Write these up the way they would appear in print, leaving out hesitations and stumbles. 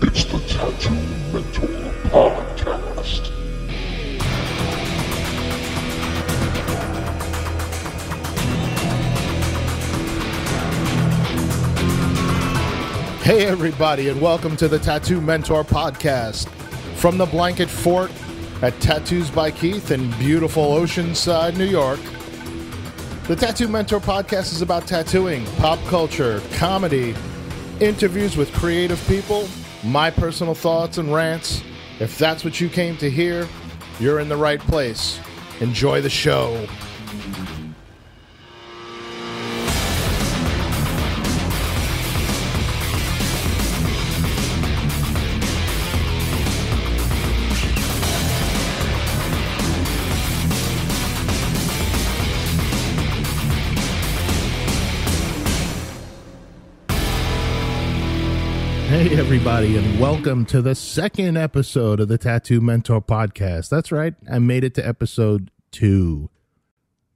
It's the Tattoo Mentor Podcast. Hey everybody, and welcome to the Tattoo Mentor Podcast. From the Blanket Fort at Tattoos by Keith in beautiful Oceanside, New York. The Tattoo Mentor Podcast is about tattooing, pop culture, comedy, interviews with creative people, my personal thoughts and rants. If that's what you came to hear, you're in the right place. Enjoy the show. Hey everybody, and welcome to the second episode of the Tattoo Mentor Podcast. That's right, I made it to episode 2.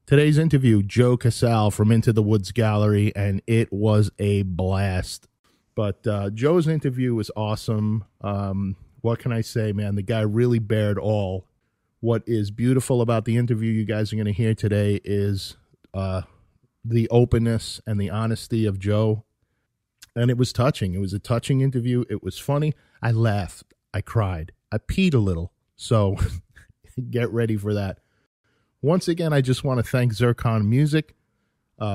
Today's interview, Joe Cassel from Into the Woods Gallery, and it was a blast. But Joe's interview was awesome. What can I say, man? The guy really bared all. What is beautiful about the interview you guys are going to hear today is the openness and the honesty of Joe. And it was touching. It was a touching interview. It was funny. I laughed. I cried. I peed a little. So get ready for that. Once again, I just want to thank Zircon Music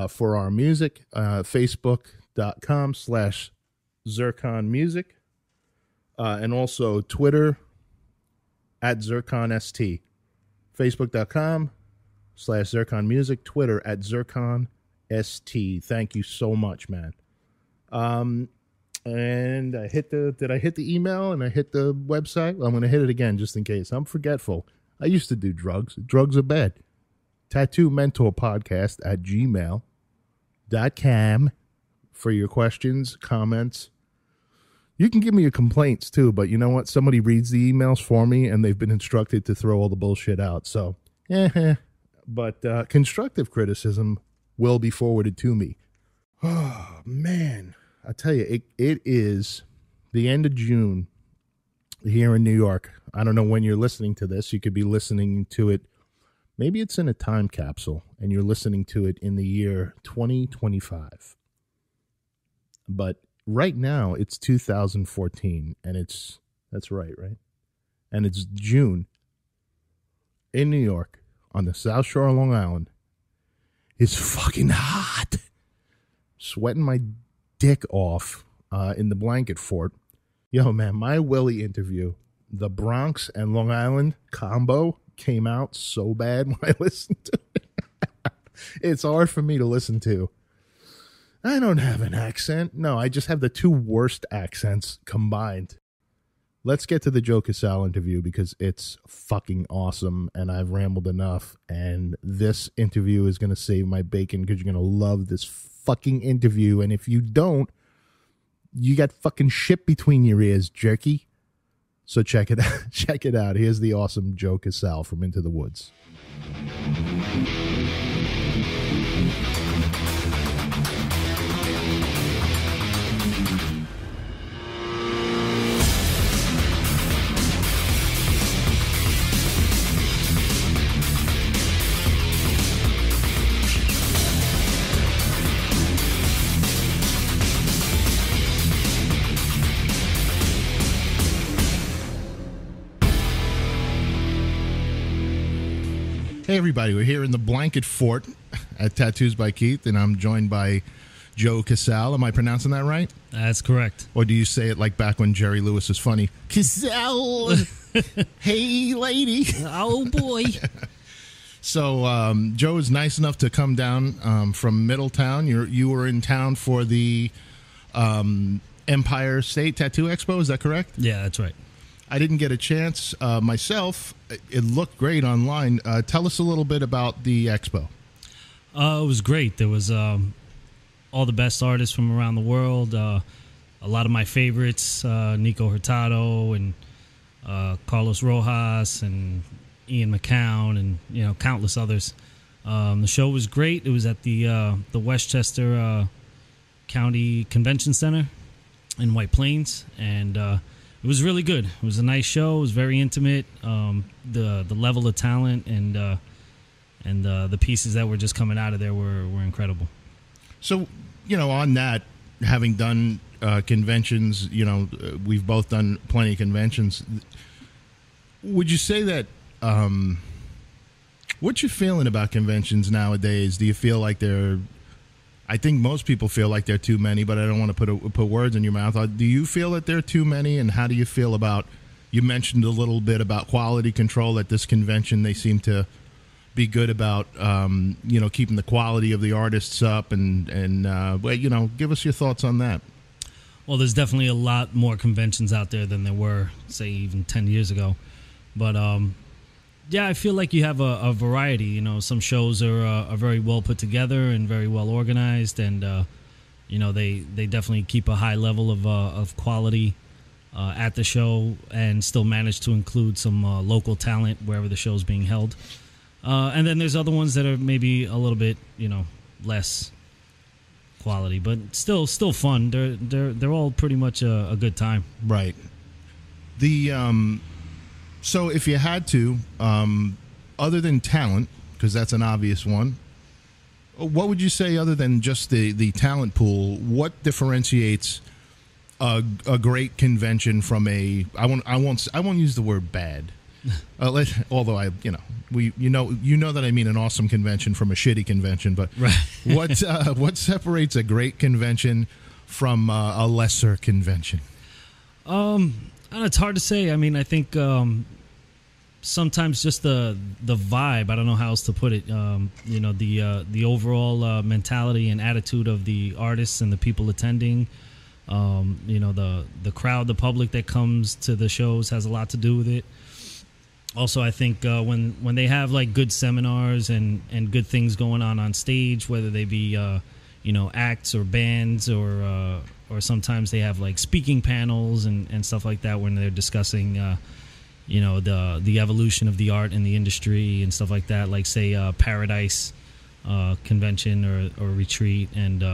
for our music. Facebook.com/Zircon Music. And also Twitter @ZirconST. Facebook.com/Zircon Music. Twitter @ZirconST. Thank you so much, man. And did I hit the email and I hit the website? Well, I'm going to hit it again just in case. I'm forgetful. I used to do drugs. Drugs are bad. Tattoo Mentor Podcast @gmail.com for your questions, comments. You can give me your complaints too, but you know what? Somebody reads the emails for me and they've been instructed to throw all the bullshit out. So, but constructive criticism will be forwarded to me. Oh, man. I tell you, it is the end of June here in New York. I don't know when you're listening to this. You could be listening to it. Maybe it's in a time capsule, and you're listening to it in the year 2025. But right now, it's 2014, and that's right? And it's June in New York on the South Shore of Long Island. It's fucking hot. Sweating my dick off in the Blanket Fort. Yo, man, my Willie interview, the Bronx and Long Island combo came out so bad when I listened to it. It's hard for me to listen to. I don't have an accent. No, I just have the two worst accents combined. Let's get to the Joe Cassel interview because it's fucking awesome and I've rambled enough. And this interview is going to save my bacon because you're going to love this fucking interview. And if you don't, you got fucking shit between your ears, jerky. So check it out. Check it out. Here's the awesome Joe Cassel from Into the Woods. Hey everybody, we're here in the Blanket Fort at Tattoos by Keith, and I'm joined by Joe Cassel. Am I pronouncing that right? That's correct. Or do you say it like back when Jerry Lewis was funny? Cassel! Hey lady! Oh boy! So Joe is nice enough to come down from Middletown. You were in town for the Empire State Tattoo Expo, is that correct? Yeah, that's right. I didn't get a chance myself. It looked great online. Tell us a little bit about the expo. It was great. There was all the best artists from around the world. A lot of my favorites, Nico Hurtado and Carlos Rojas and Ian McCown and countless others. The show was great. It was at the Westchester County Convention Center in White Plains, and was really good. It was a nice show. It was very intimate. The level of talent and the pieces that were just coming out of there were incredible. So, on that, having done conventions, we've both done plenty of conventions. Would you say that, what's your feeling about conventions nowadays? Do you feel like I think most people feel like there are too many, but I don't want to put words in your mouth. Do you feel that there are too many, and how do you feel about, you mentioned a little bit about quality control at this convention. They seem to be good about, keeping the quality of the artists up, and give us your thoughts on that. Well, there's definitely a lot more conventions out there than there were, say, even 10 years ago. But, yeah, I feel like you have a variety. Some shows are very well put together and very well organized, and they definitely keep a high level of quality at the show, and still manage to include some local talent wherever the show's being held. And then there's other ones that are maybe a little bit less quality, but still fun. They're all pretty much a good time. Right. So if you had to, other than talent, because that's an obvious one, what would you say, other than just the talent pool, what differentiates a great convention from I won't use the word bad. Although you know that I mean an awesome convention from a shitty convention, but right. What separates a great convention from a lesser convention? It's hard to say. I mean, I think sometimes just the vibe. I don't know how else to put it. The overall mentality and attitude of the artists and the people attending. The crowd, the public that comes to the shows has a lot to do with it. Also, I think when they have like good seminars and good things going on stage, whether they be acts or bands or sometimes they have like speaking panels and stuff like that when they're discussing the evolution of the art in the industry and stuff like that, like say Paradise convention or retreat, and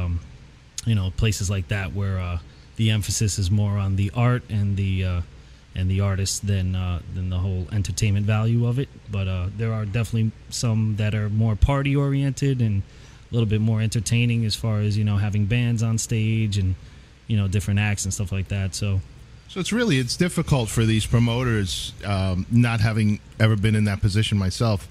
places like that where the emphasis is more on the art and the artist than the whole entertainment value of it. But there are definitely some that are more party oriented and a little bit more entertaining as far as having bands on stage and different acts and stuff like that. So it's difficult for these promoters, not having ever been in that position myself,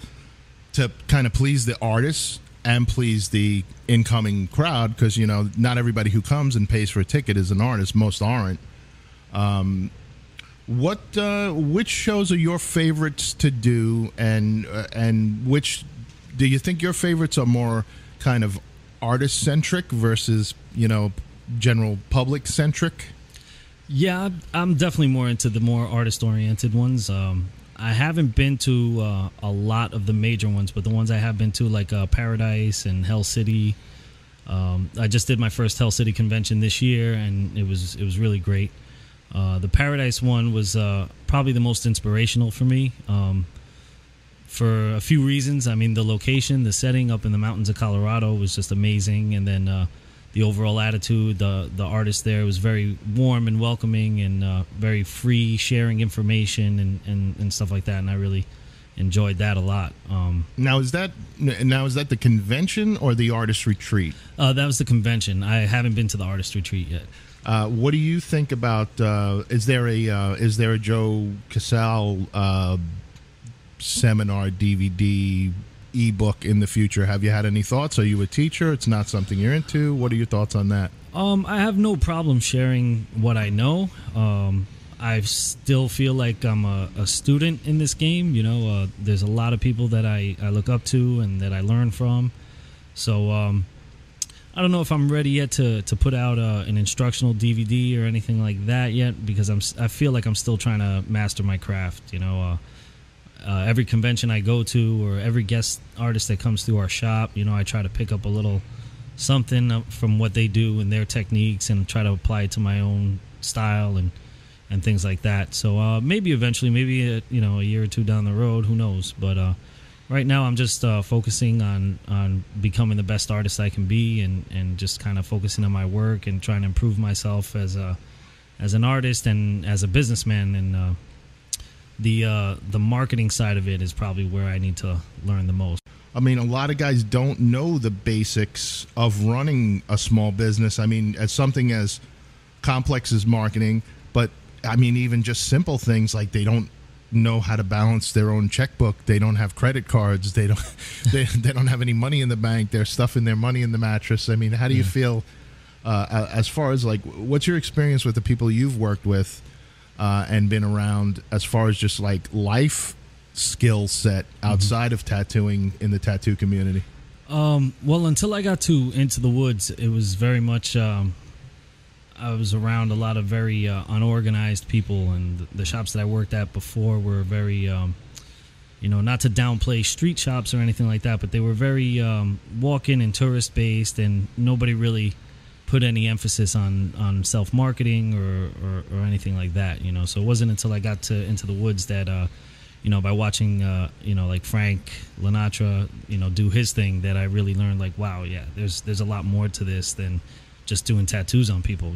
to kind of please the artists and please the incoming crowd, because not everybody who comes and pays for a ticket is an artist. Most aren't. Which shows are your favorites to do, and which do you think your favorites are more kind of artist centric versus general public centric? Yeah, I'm definitely more into the more artist oriented ones. I haven't been to a lot of the major ones, but the ones I have been to, like Paradise and Hell City. I just did my first Hell City convention this year, and it was really great. The Paradise one was probably the most inspirational for me for a few reasons. I mean, the location, the setting up in the mountains of Colorado was just amazing, and then the overall attitude, the artist there was very warm and welcoming and very free, sharing information and stuff like that, and I really enjoyed that a lot. Now is that the convention or the artist retreat? That was the convention. I haven't been to the artist retreat yet. What do you think about? Is there a Joe Cassel seminar, DVD, ebook in the future? Have you had any thoughts? Are you a teacher? It's not something you're into. What are your thoughts on that? I have no problem sharing what I know. I still feel like I'm a student in this game. There's a lot of people that I look up to and that I learn from. So I don't know if I'm ready yet to put out an instructional DVD or anything like that yet, because I feel like I'm still trying to master my craft. Every convention I go to or every guest artist that comes through our shop, I try to pick up a little something from what they do and their techniques and try to apply it to my own style and things like that. So maybe eventually, maybe a year or two down the road, who knows? But right now I'm just focusing on becoming the best artist I can be and just kind of focusing on my work and trying to improve myself as as an artist and as a businessman, and the marketing side of it is probably where I need to learn the most. I mean, a lot of guys don't know the basics of running a small business. I mean, as something as complex as marketing, but I mean, even just simple things like they don't know how to balance their own checkbook. They don't have credit cards. They don't they don't have any money in the bank. They're stuffing their money in the mattress. I mean, how do you feel as far as like what's your experience with the people you've worked with and been around as far as just like life skill set outside of tattooing in the tattoo community? Well, until I got to Into the Woods, it was very much I was around a lot of very unorganized people, and the shops that I worked at before were very not to downplay street shops or anything like that, but they were very walk-in and tourist based, and nobody really put any emphasis on self-marketing or anything like that, so it wasn't until I got to Into the Woods that by watching, like Frank Linatra, do his thing, that I really learned, like, wow, yeah, there's a lot more to this than just doing tattoos on people,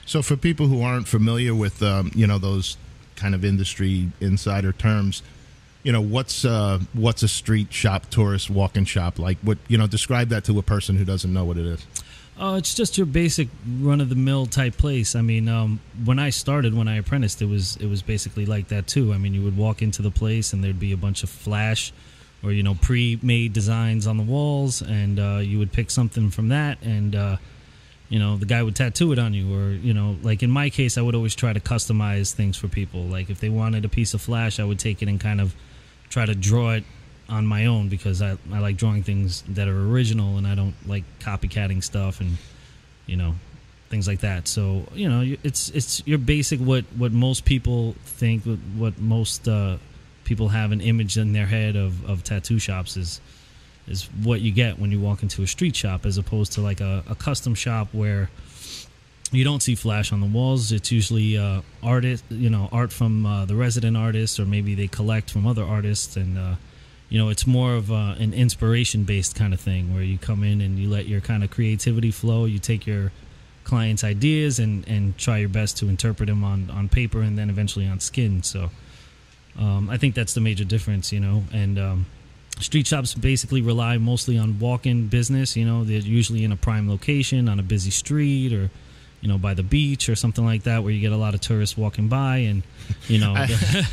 So for people who aren't familiar with, those kind of industry insider terms, what's a street shop, tourist walk-in shop like? What, describe that to a person who doesn't know what it is. It's just your basic run-of-the-mill type place. I mean, when I apprenticed, it was basically like that too. I mean, you would walk into the place and there'd be a bunch of flash or, pre-made designs on the walls, and you would pick something from that, and the guy would tattoo it on you. Or, like in my case, I would always try to customize things for people. Like if they wanted a piece of flash, I would take it and kind of try to draw it on my own, because I like drawing things that are original, and I don't like copycatting stuff and things like that. So it's your basic what most people think, what most people have an image in their head of tattoo shops is what you get when you walk into a street shop, as opposed to like a custom shop where you don't see flash on the walls. It's usually art from the resident artists, or maybe they collect from other artists, and it's more of an inspiration-based kind of thing, where you come in and you let your kind of creativity flow. You take your client's ideas and try your best to interpret them on paper and then eventually on skin. So I think that's the major difference, and street shops basically rely mostly on walk-in business. They're usually in a prime location on a busy street, or by the beach or something like that, where you get a lot of tourists walking by, and I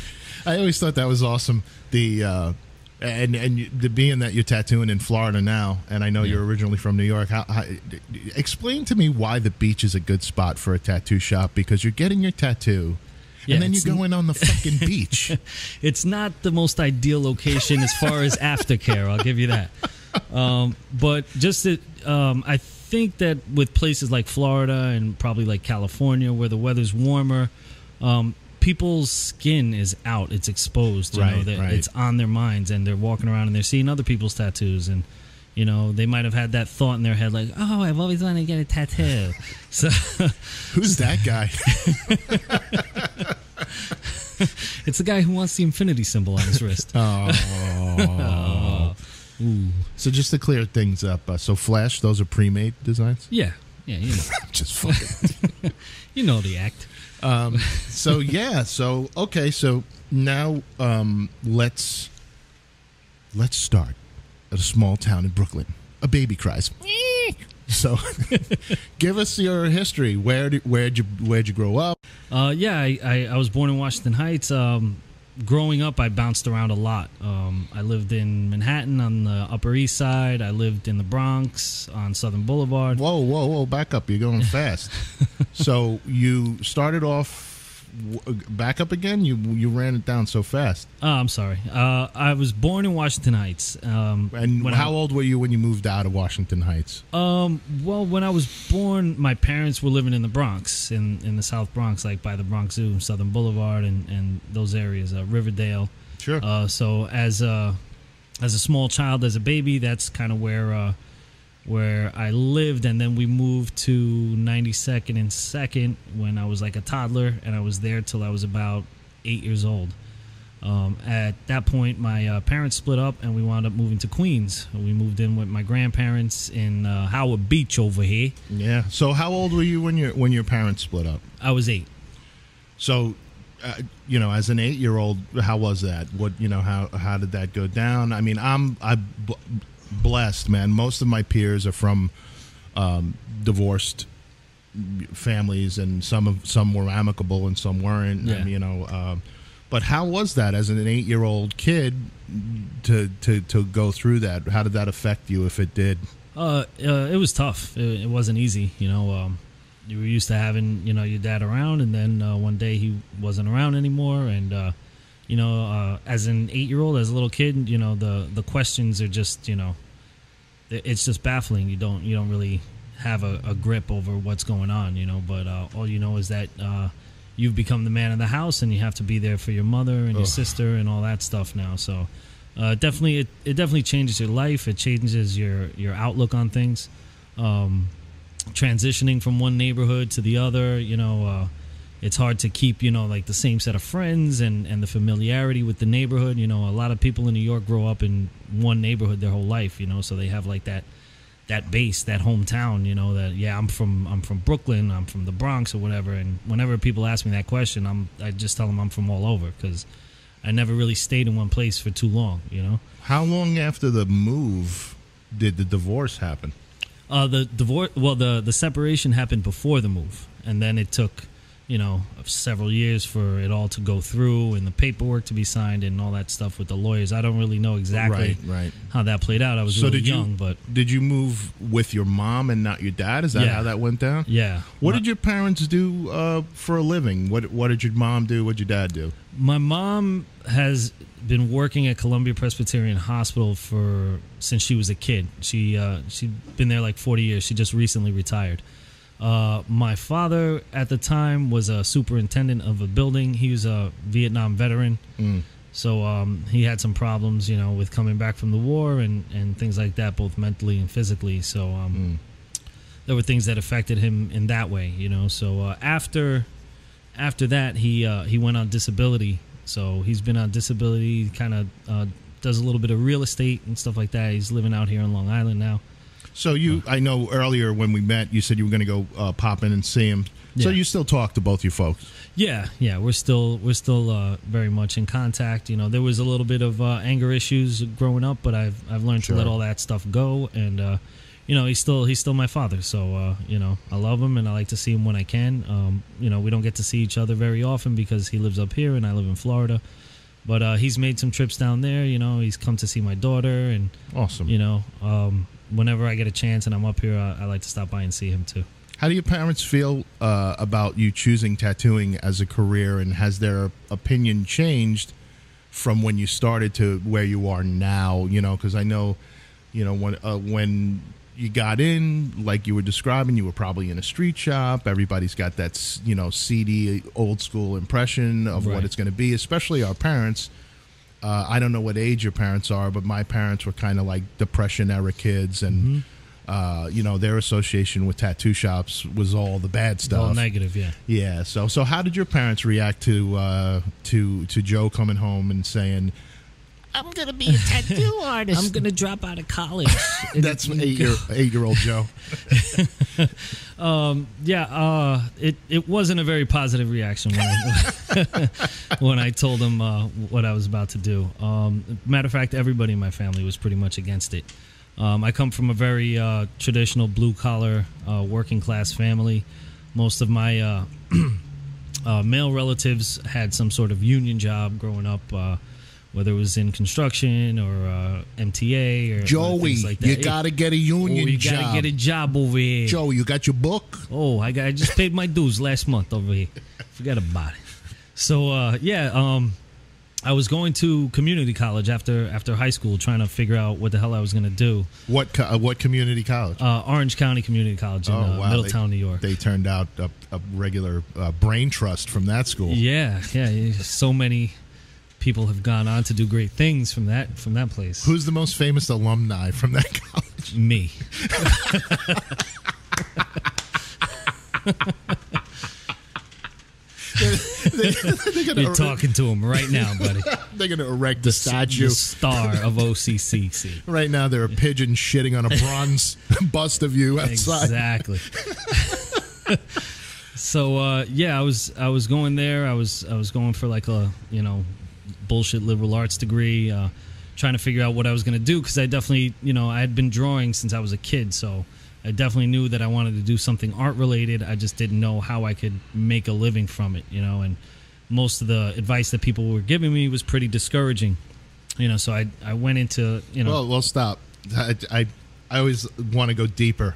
always thought that was awesome. And being that you're tattooing in Florida now, and I know you're originally from New York, how, explain to me why the beach is a good spot for a tattoo shop, because you're getting your tattoo, and then you go in on the fucking beach. It's not the most ideal location as far as aftercare, I'll give you that. But just that, I think that with places like Florida and probably like California, where the weather's warmer, people's skin is out, it's exposed, right. It's on their minds, and they're walking around and they're seeing other people's tattoos, and they might have had that thought in their head, like, oh, I've always wanted to get a tattoo. So who's that guy? It's the guy who wants the infinity symbol on his wrist. Oh. Ooh. So just to clear things up, so Flash, those are pre-made designs? Yeah, Just fucking the act. So okay, so now let's start at a small town in Brooklyn. A baby cries. So give us your history. Where'd you grow up? I was born in Washington Heights. Growing up, I bounced around a lot. I lived in Manhattan on the Upper East Side. I lived in the Bronx on Southern Boulevard. Whoa, back up. You're going fast. So you started off, back up again? You ran it down so fast. Oh, I'm sorry. I was born in Washington Heights. And how old were you when you moved out of Washington Heights? Well, when I was born, my parents were living in the Bronx, in the South Bronx, like by the Bronx Zoo, Southern Boulevard, and those areas, Riverdale. Sure. So as a small child, as a baby, that's kind of where I lived, and then we moved to 92nd and 2nd when I was like a toddler, and I was there till I was about 8 years old. At that point, my parents split up, and we wound up moving to Queens. We moved in with my grandparents in Howard Beach over here. Yeah. So how old were you when your parents split up? I was 8. So, as an 8-year-old, how was that? What, how did that go down? I mean, I'm blessed, man. Most of my peers are from divorced families, and some were amicable and some weren't. Yeah. And, but how was that as an 8-year-old kid to go through that? How did that affect you, if it did? It was tough. It wasn't easy. You were used to having, your dad around, and then one day he wasn't around anymore. And, as an 8-year-old, as a little kid, the questions are just, it's just baffling. You don't really have a grip over what's going on, but all you know is that you've become the man of the house, and you have to be there for your mother and your sister and all that stuff now. So it definitely changes your life. It changes your outlook on things. Transitioning from one neighborhood to the other, it's hard to keep, like the same set of friends and the familiarity with the neighborhood. A lot of people in New York grow up in one neighborhood their whole life, so they have like that base, that hometown, that, I'm from Brooklyn, I'm from the Bronx or whatever. And whenever people ask me that question, I just tell them I'm from all over, because I never really stayed in one place for too long, How long after the move did the divorce happen? The divorce, the separation happened before the move, and then it took, several years for it all to go through and the paperwork to be signed and all that stuff with the lawyers. I don't really know exactly how that played out. I was really young, but did you move with your mom and not your dad? Is that how that went down? Yeah. What did your parents do for a living? What did your mom do? What did your dad do? My mom has been working at Columbia Presbyterian Hospital since she was a kid. She'd been there like 40 years. She just recently retired. My father at the time was a superintendent of a building. He was a Vietnam veteran. So he had some problems, with coming back from the war and things like that, both mentally and physically. So there were things that affected him in that way, So after that, he went on disability. So he's been on disability, kind of does a little bit of real estate and stuff like that. He's living out here in Long Island now. So I know earlier when we met, you said you were going to go pop in and see him. So you still talk to both your folks? Yeah. We're still very much in contact. There was a little bit of anger issues growing up, but I've learned to let all that stuff go. And he's still my father. So I love him and I like to see him when I can. We don't get to see each other very often because he lives up here and I live in Florida. But he's made some trips down there. He's come to see my daughter, and awesome. Whenever I get a chance and I'm up here, I like to stop by and see him too. How do your parents feel about you choosing tattooing as a career, and has their opinion changed from when you started to where you are now? Because I know, when you got in, like you were describing, you were probably in a street shop. Everybody's got that, seedy, old school impression of what it's going to be, especially our parents. I don't know what age your parents are, but my parents were kind of like Depression-era kids, and their association with tattoo shops was all the bad stuff, all negative. Yeah. So how did your parents react to Joe coming home and saying, "I'm gonna be a tattoo artist. I'm gonna drop out of college"? That's 8-year-old Joe. It wasn't a very positive reaction when I told them what I was about to do. Matter of fact, everybody in my family was pretty much against it. I come from a very traditional blue-collar, working-class family. Most of my male relatives had some sort of union job growing up, whether it was in construction or MTA or Joey, things like that. You got to get a union job. You got to get a job over here. Joe, you got your book? Oh, I just paid my dues last month over here. Forget about it. So, I was going to community college after high school, trying to figure out what the hell I was going to do. What community college? Orange County Community College in Middletown, New York. They turned out a regular brain trust from that school. Yeah. So many people have gone on to do great things from that place. Who's the most famous alumni from that college? Me. You're talking to him right now, buddy. They're going to erect a statue. The star of OCCC. Right now, there are pigeons shitting on a bronze bust of you outside. Exactly. So yeah, I was going there. I was going for like a bullshit liberal arts degree, trying to figure out what I was going to do, because I definitely I had been drawing since I was a kid, so I definitely knew that I wanted to do something art related. I just didn't know how I could make a living from it, and most of the advice that people were giving me was pretty discouraging, so I went into Well, stop. I always want to go deeper.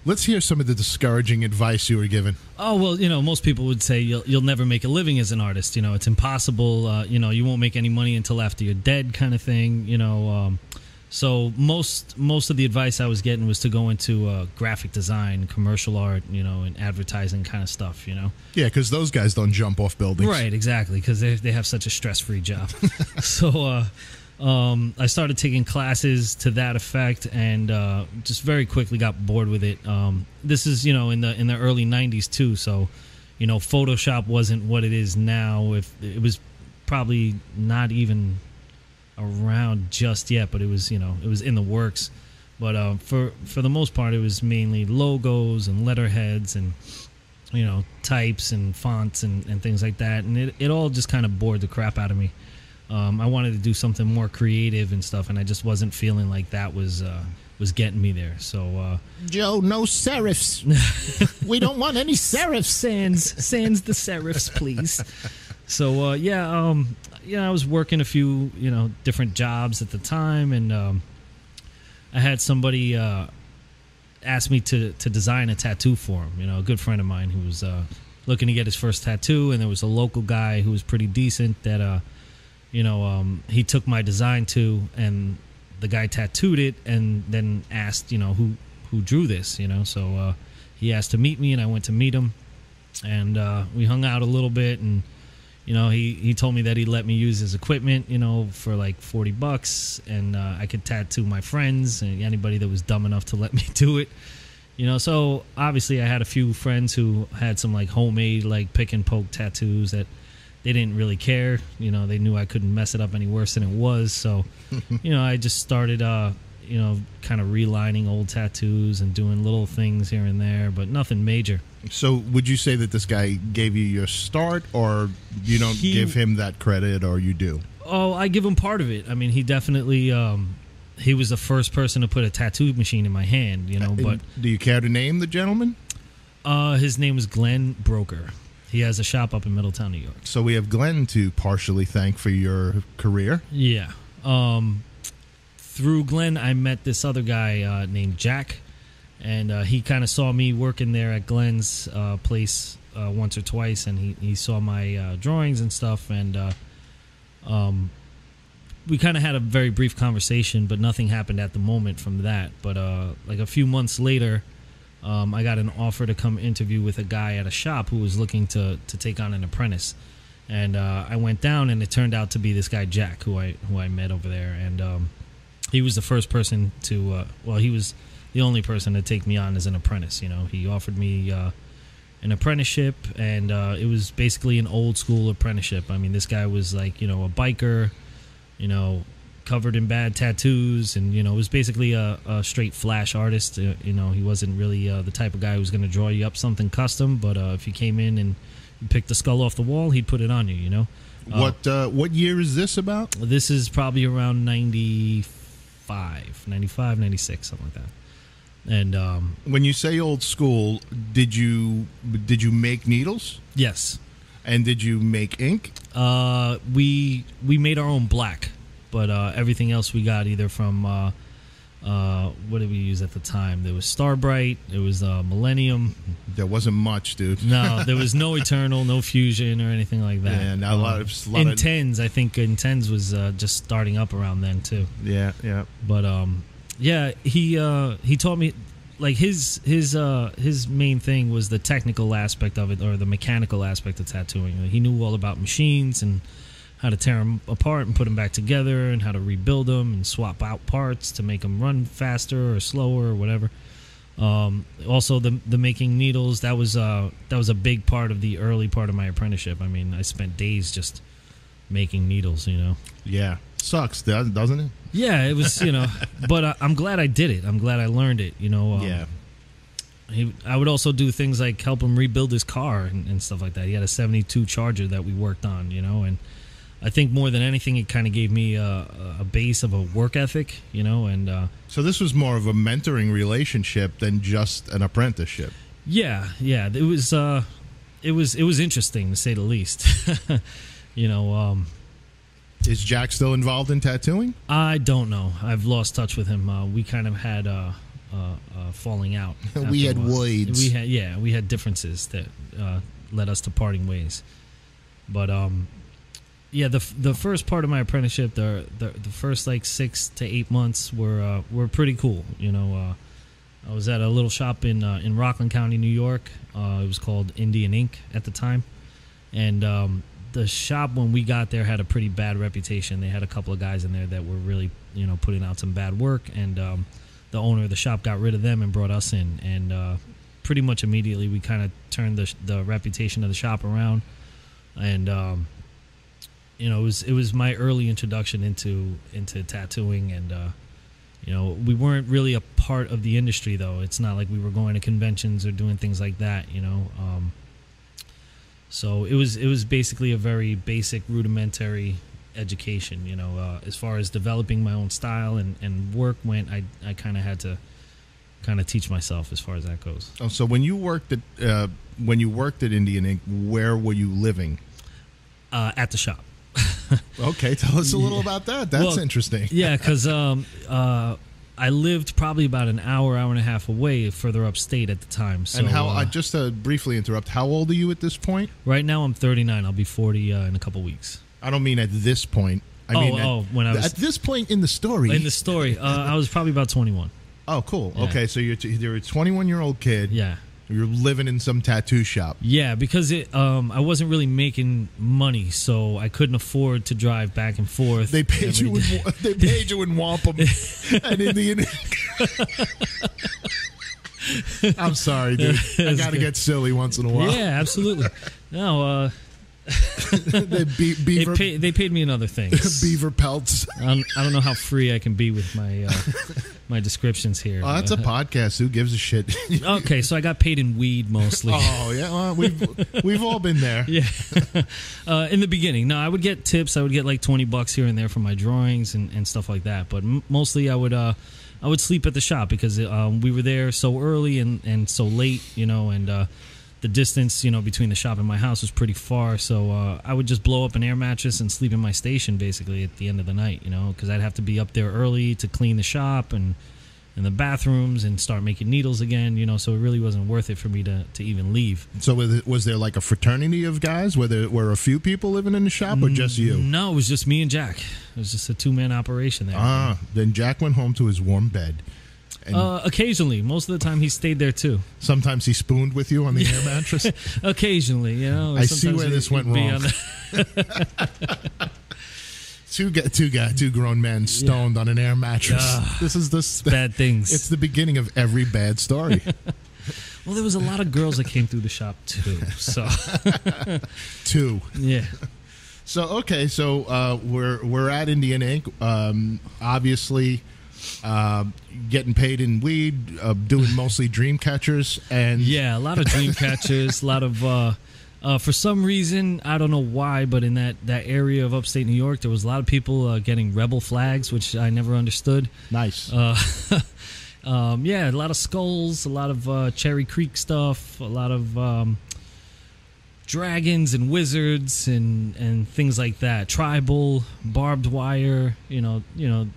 Let's hear some of the discouraging advice you were given. Oh, well, most people would say you'll never make a living as an artist. It's impossible. You won't make any money until after you're dead, kind of thing. So most of the advice I was getting was to go into graphic design, commercial art, and advertising kind of stuff. Yeah, because those guys don't jump off buildings. Right, exactly, because they have such a stress-free job. So I started taking classes to that effect, and just very quickly got bored with it. This is in the early 90s too, so Photoshop wasn't what it is now. If it was probably not even around just yet, but it was it was in the works. But for the most part, it was mainly logos and letterheads and types and fonts and things like that, and it all just kind of bored the crap out of me. I wanted to do something more creative and stuff, and I just wasn't feeling like that was getting me there. So Joe, no serifs. We don't want any serifs. Sans the serifs, please. So I was working a few different jobs at the time, and I had somebody ask me to design a tattoo for him. A good friend of mine who was looking to get his first tattoo, and there was a local guy who was pretty decent that he took my design to, and the guy tattooed it, and then asked who drew this. So he asked to meet me, and I went to meet him, and we hung out a little bit, and he told me that he'd let me use his equipment, for like $40, and I could tattoo my friends and anybody that was dumb enough to let me do it. So obviously I had a few friends who had some like homemade, like pick and poke tattoos that they didn't really care. They knew I couldn't mess it up any worse than it was. So, I just started, kind of relining old tattoos and doing little things here and there, but nothing major. So would you say that this guy gave you your start, or you don't give him that credit, or you do? Oh, I give him part of it. I mean, he definitely, he was the first person to put a tattoo machine in my hand, but... Do you care to name the gentleman? His name is Glenn Broker. He has a shop up in Middletown, New York. So we have Glenn to partially thank for your career. Yeah. Through Glenn, I met this other guy named Jack, and he kind of saw me working there at Glenn's place once or twice, and he saw my drawings and stuff, and we kind of had a very brief conversation, but nothing happened at the moment from that. But like a few months later, I got an offer to come interview with a guy at a shop who was looking to take on an apprentice, and I went down, and it turned out to be this guy Jack, who I met over there, and he was the first person to he was the only person to take me on as an apprentice. He offered me an apprenticeship, and it was basically an old school apprenticeship. I mean, this guy was like a biker, covered in bad tattoos, and it was basically a straight flash artist. He wasn't really the type of guy who was going to draw you up something custom, but if you came in and you picked the skull off the wall, he'd put it on you. What year is this about? This is probably around 95, 96, something like that. And when you say old school, did you make needles? Yes. And did you make ink? We made our own black, but everything else we got either from what did we use at the time? There was Starbright, there was Millennium. There wasn't much, dude. No, there was no Eternal, no Fusion or anything like that. Yeah, now a lot of Intense. I think Intense was just starting up around then too. Yeah. But yeah, he taught me, like his main thing was the technical aspect of it, or the mechanical aspect of tattooing. He knew all about machines and how to tear them apart and put them back together, and how to rebuild them and swap out parts to make them run faster or slower or whatever. Also, the making needles, that was a big part of the early part of my apprenticeship. I mean, I spent days just making needles. Yeah, sucks, doesn't it? Yeah, it was. But I'm glad I did it. I'm glad I learned it. Yeah. I would also do things like help him rebuild his car and stuff like that. He had a 72 Charger that we worked on, and I think more than anything, it kind of gave me a base of a work ethic, and so this was more of a mentoring relationship than just an apprenticeship. Yeah, it was interesting to say the least. Is Jack still involved in tattooing? I don't know. I've lost touch with him. We kind of had falling out. We had voids. We had differences that led us to parting ways. But the first part of my apprenticeship, the first like 6 to 8 months were pretty cool. I was at a little shop in Rockland County, New York. It was called Indian Ink at the time, and the shop when we got there had a pretty bad reputation. They had a couple of guys in there that were really putting out some bad work, and the owner of the shop got rid of them and brought us in, and pretty much immediately we kind of turned the reputation of the shop around, and it was my early introduction into tattooing, and we weren't really a part of the industry though. It's not like we were going to conventions or doing things like that, so it was basically a very basic rudimentary education, as far as developing my own style and work went. I kind of had to kind of teach myself as far as that goes. Oh, so when you worked at Indian Ink, where were you living? At the shop. Okay, tell us a little about that. That's interesting. Yeah, because I lived probably about an hour and a half away, further upstate at the time. So, and just to briefly interrupt, how old are you at this point? Right now, I'm 39. I'll be 40 in a couple weeks. I don't mean at this point. I mean when I was at this point in the story. In the story, I was probably about 21. Oh, cool. Yeah. Okay, so you're a 21-year-old kid. Yeah. You're living in some tattoo shop. Yeah, because I wasn't really making money, so I couldn't afford to drive back and forth. They paid you in wampum and Indian Ink. I'm sorry, dude. I got to get silly once in a while. Yeah, absolutely. No, they paid me in other things. Beaver pelts. I don't know how free I can be with my my descriptions here. Oh, that's a podcast. Who gives a shit? Okay, so I got paid in weed mostly. Oh yeah, well, we've all been there. Yeah. In the beginning, no, I would get tips. I would get like $20 here and there for my drawings and stuff like that. But mostly, I would sleep at the shop because we were there so early and so late, and the distance, between the shop and my house was pretty far. So I would just blow up an air mattress and sleep in my station basically at the end of the night, because I'd have to be up there early to clean the shop and the bathrooms and start making needles again, so it really wasn't worth it for me to even leave. So was there like a fraternity of guys? Were a few people living in the shop or just you? No, it was just me and Jack. It was just a two-man operation there. Then Jack went home to his warm bed. Occasionally. Most of the time he stayed there too. Sometimes he spooned with you on the air mattress? Occasionally, I see where this went wrong. Two grown men stoned on an air mattress. This is bad things. It's the beginning of every bad story. Well, there was a lot of girls that came through the shop too. So two. Yeah. So we're at Indian Ink. Obviously, getting paid in weed, doing mostly dream catchers, and a lot of dream catchers, a lot of for some reason, I don't know why, but in that area of upstate New York, there was a lot of people getting rebel flags, which I never understood. Nice. A lot of skulls, a lot of Cherry Creek stuff, a lot of dragons and wizards and things like that. Tribal, barbed wire,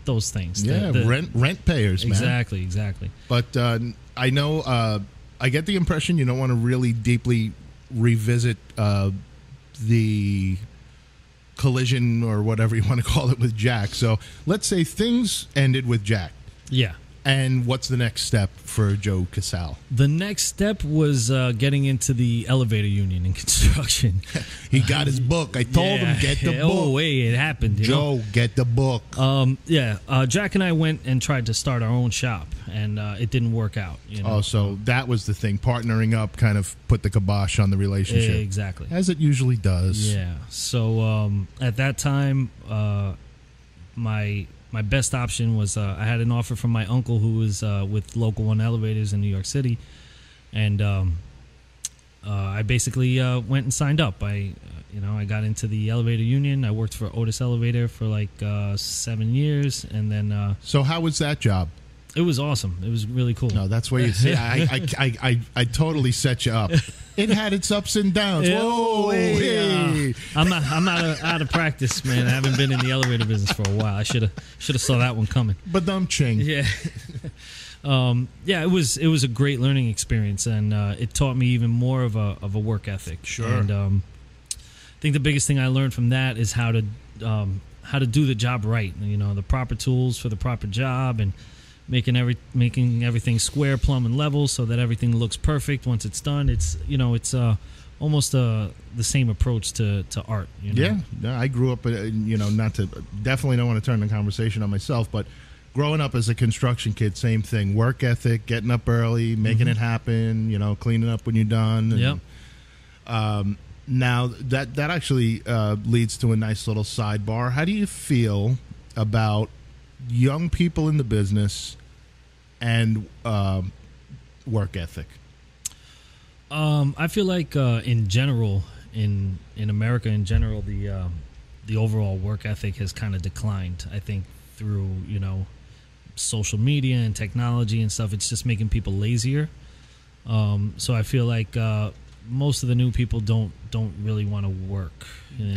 those things. Yeah, rent payers, man. Exactly. But I know I get the impression you don't want to really deeply revisit the collision or whatever you want to call it with Jack. So let's say things ended with Jack. Yeah. And what's the next step for Joe Cassel? The next step was getting into the elevator union in construction. He got his book. I told him, get the book. Oh, wait, it happened. Joe, get the book. Jack and I went and tried to start our own shop, and it didn't work out. Oh, so that was the thing. Partnering up kind of put the kibosh on the relationship. Exactly. As it usually does. Yeah. So at that time, my best option was I had an offer from my uncle who was with Local 1 Elevators in New York City, and I basically went and signed up. I got into the elevator union. I worked for Otis Elevator for like 7 years, and then. So how was that job? It was awesome. It was really cool. No, that's where you see. I totally set you up. It had its ups and downs. Yeah. Whoa, hey. I'm out of practice, man. I haven't been in the elevator business for a while. I should have saw that one coming. Ba-dum-ching. Yeah. It was a great learning experience, and it taught me even more of a work ethic. Sure. And I think the biggest thing I learned from that is how to do the job right. You know, the proper tools for the proper job, and making everything square, plumb, and level so that everything looks perfect once it's done. It's almost the same approach to art. You know? Yeah, I grew up. Definitely don't want to turn the conversation on myself, but growing up as a construction kid, same thing. Work ethic, getting up early, making it happen. Cleaning up when you're done. And, Yep. Now that actually leads to a nice little sidebar. How do you feel about young people in the business and work ethic? I feel like in general, in America in general, the overall work ethic has kind of declined. I think through social media and technology and stuff, it's just making people lazier. So I feel like most of the new people don't really want to work.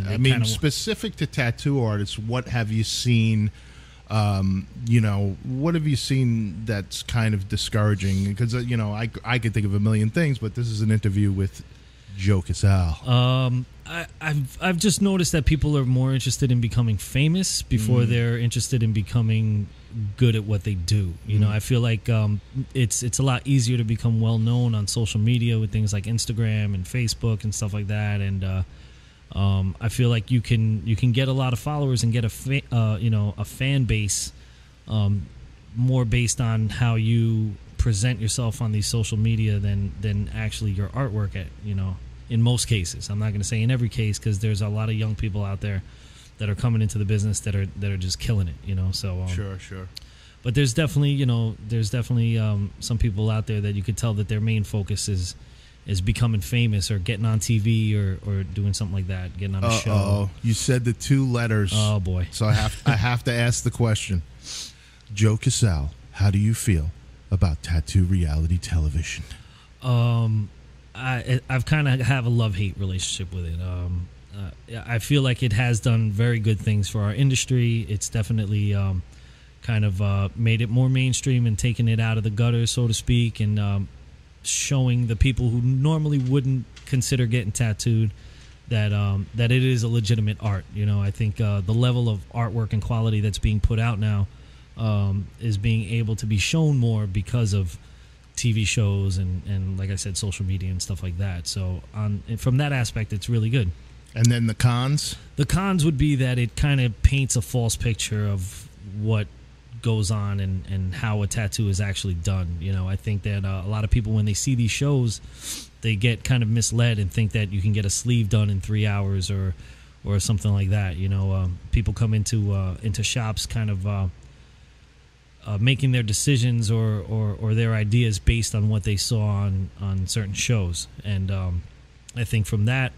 I mean, specific to tattoo artists, what have you seen? What have you seen that's kind of discouraging? Because I could think of a million things, but this is an interview with Joe Cassel. I've just noticed that people are more interested in becoming famous before they're interested in becoming good at what they do. I feel like it's a lot easier to become well known on social media with things like Instagram and Facebook and stuff like that, and I feel like you can get a lot of followers and get a fan base more based on how you present yourself on these social media than actually your artwork in most cases. I'm not going to say in every case, because there's a lot of young people out there that are coming into the business that are just killing it. So Sure. But there's definitely some people out there that you could tell that their main focus is becoming famous or getting on TV or doing something like that, getting on a show. Oh, you said the two letters. Oh boy! So I have to ask the question, Joe Cassel, how do you feel about tattoo reality television? I've kind of have a love-hate relationship with it. I feel like it has done very good things for our industry. It's definitely kind of made it more mainstream and taken it out of the gutter, so to speak, and showing the people who normally wouldn't consider getting tattooed that it is a legitimate art. I think the level of artwork and quality that's being put out now is being able to be shown more because of TV shows and like I said, social media and stuff like that. So from that aspect, it's really good. And then the cons? The cons would be that it kind of paints a false picture of what goes on and how a tattoo is actually done. I think that a lot of people, when they see these shows, they get kind of misled and think that you can get a sleeve done in 3 hours or something like that. People come into shops kind of making their decisions or their ideas based on what they saw on certain shows, and I think from that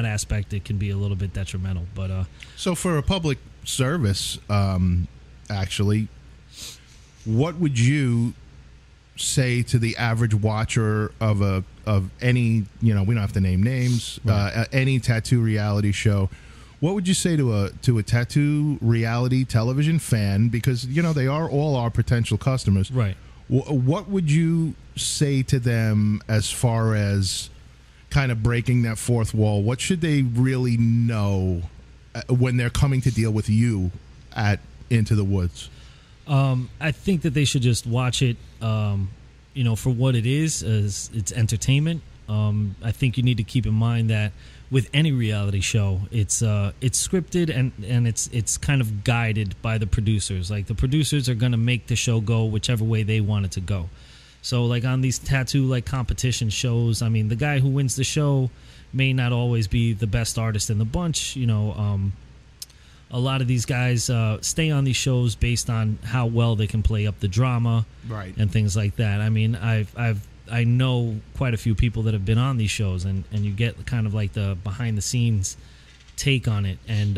aspect it can be a little bit detrimental. But so for a public service, actually, what would you say to the average watcher of any, we don't have to name names, right, any tattoo reality show? What would you say to a tattoo reality television fan? Because they are all our potential customers. Right. What would you say to them as far as kind of breaking that fourth wall? What should they really know when they're coming to deal with you at Into the Woods? I think that they should just watch it, for what it is, as it's entertainment. I think you need to keep in mind that with any reality show, it's scripted and it's kind of guided by the producers. Like, the producers are going to make the show go whichever way they want it to go. So, like, on these tattoo competition shows, I mean, the guy who wins the show may not always be the best artist in the bunch. A lot of these guys stay on these shows based on how well they can play up the drama, right, and things like that. I mean, I've I know quite a few people that have been on these shows, and you get kind of like the behind the scenes take on it. And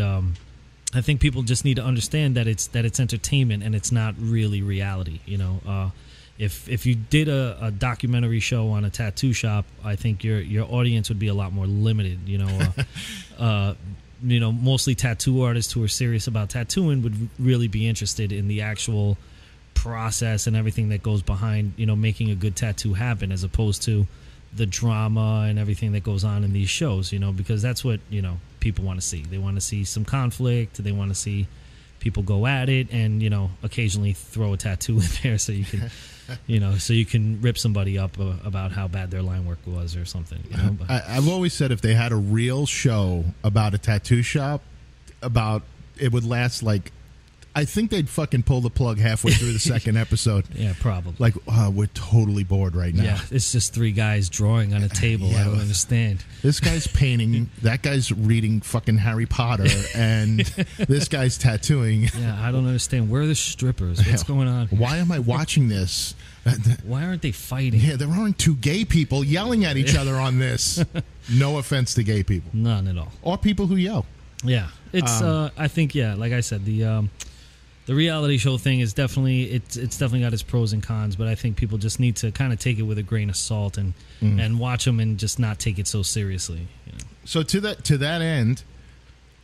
I think people just need to understand that it's entertainment and it's not really reality. You know, if you did a documentary show on a tattoo shop, I think your audience would be a lot more limited. You know, mostly tattoo artists who are serious about tattooing would really be interested in the actual process and everything that goes behind, making a good tattoo happen, as opposed to the drama and everything that goes on in these shows, because that's what, people want to see. They want to see some conflict. They want to see people go at it and, occasionally throw a tattoo in there so you can, so you can rip somebody up about how bad their line work was or something. But I've always said if they had a real show about a tattoo shop, it would last I think they'd fucking pull the plug halfway through the second episode. Yeah, probably. Like, we're totally bored right now. Yeah, it's just three guys drawing on a table. Yeah, I don't understand. This guy's painting, that guy's reading fucking Harry Potter, and this guy's tattooing. Yeah, I don't understand. Where are the strippers? What's going on here? Why am I watching this? Why aren't they fighting? Yeah, there aren't two gay people yelling at each other on this. No offense to gay people. None at all. Or people who yell. Yeah. It's, I think, like I said, the reality show thing is definitely it's definitely got its pros and cons, but I think people just need to kind of take it with a grain of salt and watch them and just not take it so seriously. So to that end,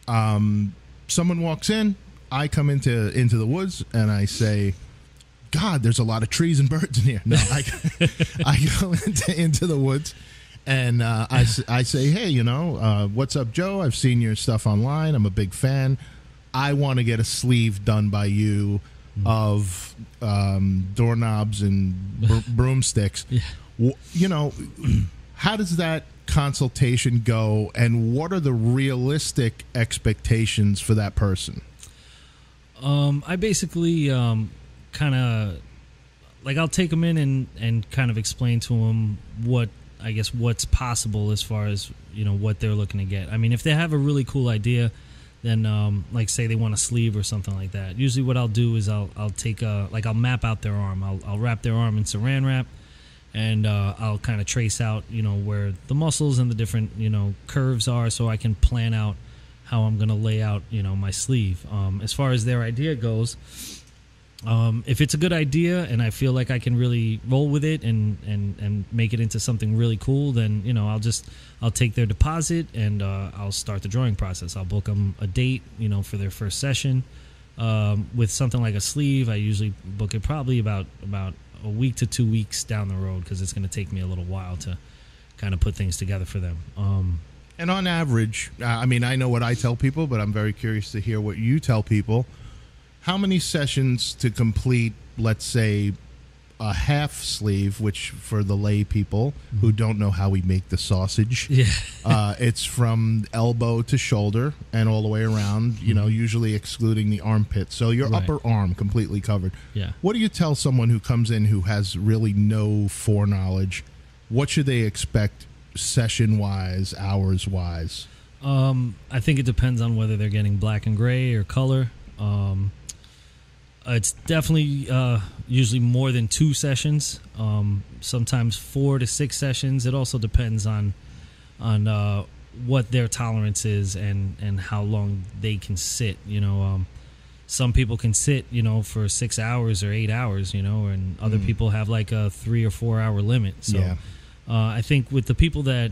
someone walks in, I come into the woods and I say, God, there's a lot of trees and birds in here. No, I go into the woods and I say, hey, what's up, Joe? I've seen your stuff online. I'm a big fan. I want to get a sleeve done by you of doorknobs and broomsticks. Yeah. How does that consultation go, and what are the realistic expectations for that person? I basically kind of I'll take them in and kind of explain to them what's possible as far as what they're looking to get. I mean, if they have a really cool idea, then say they want a sleeve or something like that. Usually what I'll do is I'll take I'll map out their arm. I'll wrap their arm in saran wrap, and I'll kind of trace out where the muscles and the different curves are, so I can plan out how I'm going to lay out my sleeve. As far as their idea goes, if it's a good idea and I feel like I can really roll with it and make it into something really cool, then I'll take their deposit and I'll start the drawing process. I'll book them a date for their first session. With something like a sleeve, I usually book it probably about a week to 2 weeks down the road, because it's going to take me a little while to kind of put things together for them. And on average, I mean, I know what I tell people, but I'm very curious to hear what you tell people. How many sessions to complete, let's say, a half sleeve, which for the lay people who don't know how we make the sausage, it's from elbow to shoulder and all the way around, usually excluding the armpit. So your upper arm completely covered. Yeah. What do you tell someone who comes in who has really no foreknowledge? What should they expect session-wise, hours-wise? I think it depends on whether they're getting black and gray or color. It's definitely usually more than 2 sessions, sometimes 4 to 6 sessions. It also depends on what their tolerance is and how long they can sit. Some people can sit, for 6 hours or 8 hours, and other people have like a 3 or 4 hour limit. So I think with the people that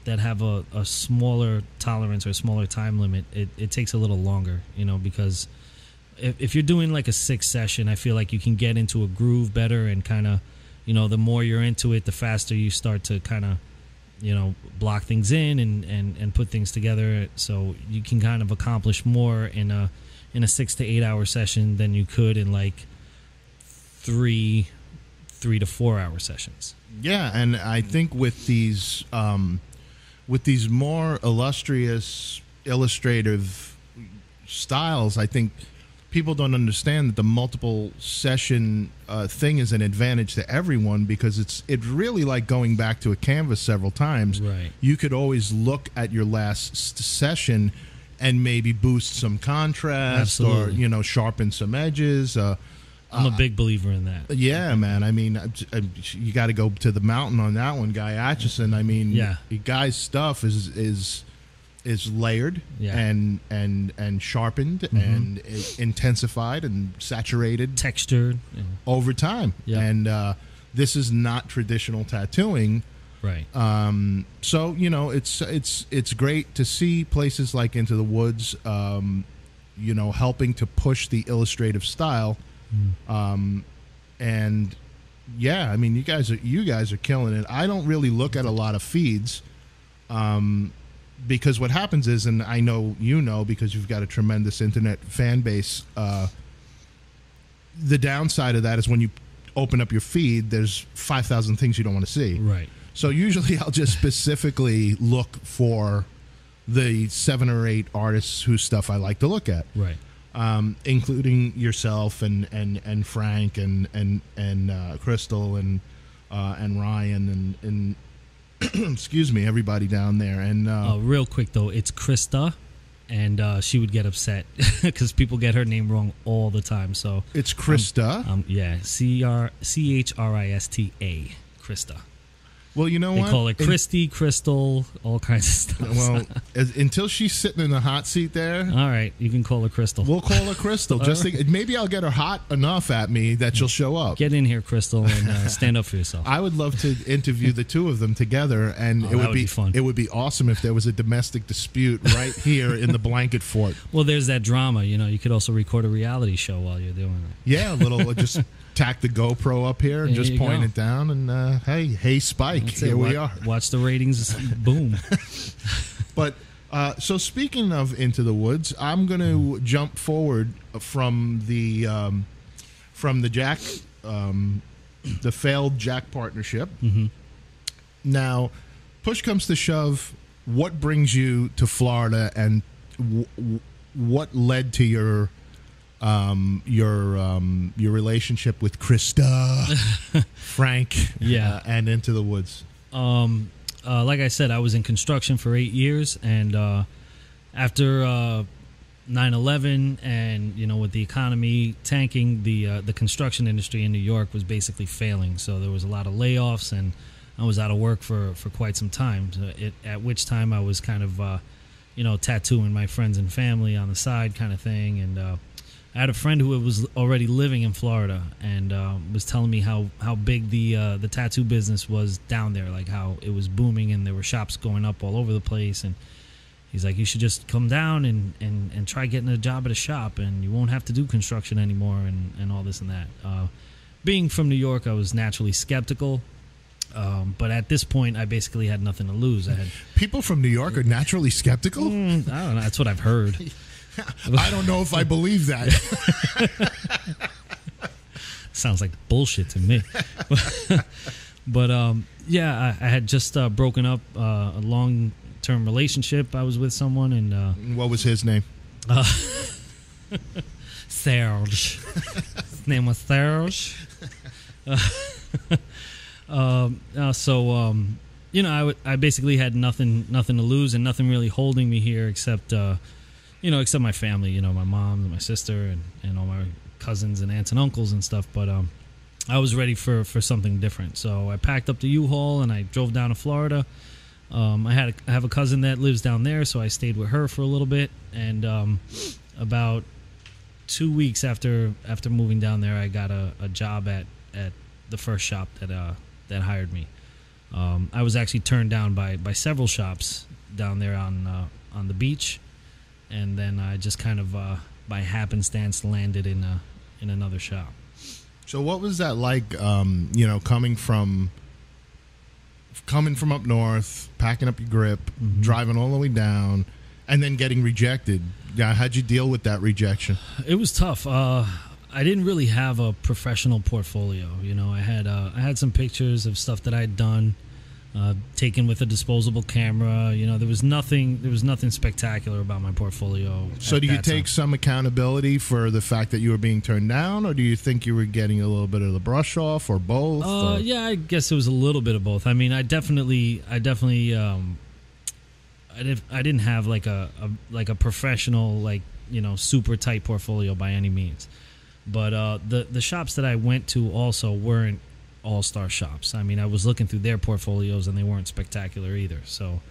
have a smaller tolerance or a smaller time limit, it takes a little longer, because if you're doing like a 6 session, I feel like you can get into a groove better and kind of, the more you're into it, the faster you start to kind of, block things in and put things together. So you can kind of accomplish more in a 6 to 8 hour session than you could in like 3 to 4 hour sessions. Yeah, and I think with these more illustrious, illustrative styles, I think people don't understand that the multiple session thing is an advantage to everyone, because it's really like going back to a canvas several times. Right. You could always look at your last session and maybe boost some contrast. Absolutely. Or sharpen some edges. I'm a big believer in that. Yeah, man. I mean, you got to go to the mountain on that one, Guy Atchison. I mean, Yeah. the guy's stuff is layered Yeah. and sharpened and intensified and saturated Textured. Yeah. over time. Yeah. And this is not traditional tattooing. Right. So it's great to see places like Into the Woods, helping to push the illustrative style. And yeah, I mean, you guys are killing it. I don't really look at a lot of feeds, because what happens is, and I know because you've got a tremendous internet fan base. The downside of that is when you open up your feed, there's 5,000 things you don't want to see. Right. So usually I'll just specifically look for the 7 or 8 artists whose stuff I like to look at. Right. Including yourself and Frank and Crystal and Ryan and excuse me, everybody down there. And real quick though, it's Krista, and she would get upset because people get her name wrong all the time. So it's Krista. Yeah, Christa, Krista. Well, you know They what? call it Christy, Crystal, all kinds of stuff. Well, until she's sitting in the hot seat there. All right, you can call her Crystal. We'll call her Crystal. Maybe I'll get her hot enough at me that she'll show up. Get in here, Crystal, and stand up for yourself. I would love to interview the two of them together, and it would be fun. It would be awesome if there was a domestic dispute right here in the blanket fort. Well, there's that drama. You could also record a reality show while you're doing it. Yeah, a little just tack the GoPro up here and just point it down, and hey, Spike, here we are. Watch the ratings boom. But so speaking of Into the Woods, I'm going to jump forward from the Jack, the failed Jack partnership. Mm-hmm. Now, push comes to shove, what brings you to Florida, and what led to your relationship with Krista, Frank, and Into the Woods? Like I said, I was in construction for 8 years, and after 9/11, and with the economy tanking, the construction industry in New York was basically failing. So there was a lot of layoffs, and I was out of work for quite some time. At which time I was kind of tattooing my friends and family on the side, kind of thing, and I had a friend who was already living in Florida, and was telling me how big the tattoo business was down there, like how it was booming and there were shops going up all over the place. And he's like, you should just come down and try getting a job at a shop, and you won't have to do construction anymore, and all this and that. Being from New York, I was naturally skeptical. But at this point, I basically had nothing to lose. People from New York are naturally skeptical? I don't know. That's what I've heard. I don't know if I believe that. Sounds like bullshit to me. But I had just broken up a long-term relationship. I was with someone, and what was his name? Serge. His name was Serge. I basically had nothing to lose and nothing really holding me here except my family, my mom and my sister and all my cousins and aunts and uncles and stuff. But I was ready for something different. So I packed up the U-Haul and I drove down to Florida. I have a cousin that lives down there, so I stayed with her for a little bit. And about 2 weeks after moving down there, I got a job at the first shop that hired me. I was actually turned down by several shops down there on the beach. And then I just kind of by happenstance landed in another shop. So what was that like? Coming from up north, packing up your grip, driving all the way down, and then getting rejected. Yeah, how'd you deal with that rejection? It was tough. I didn't really have a professional portfolio. I had some pictures of stuff that I'd done. Taken with a disposable camera. There was nothing spectacular about my portfolio. So do you take some accountability for the fact that you were being turned down, or do you think you were getting a little bit of the brush off, or both? Yeah, I guess it was a little bit of both. I mean, I definitely I didn't have like a professional, super tight portfolio by any means. But the shops that I went to also weren't all-star shops. I mean, I was looking through their portfolios, and they weren't spectacular either. So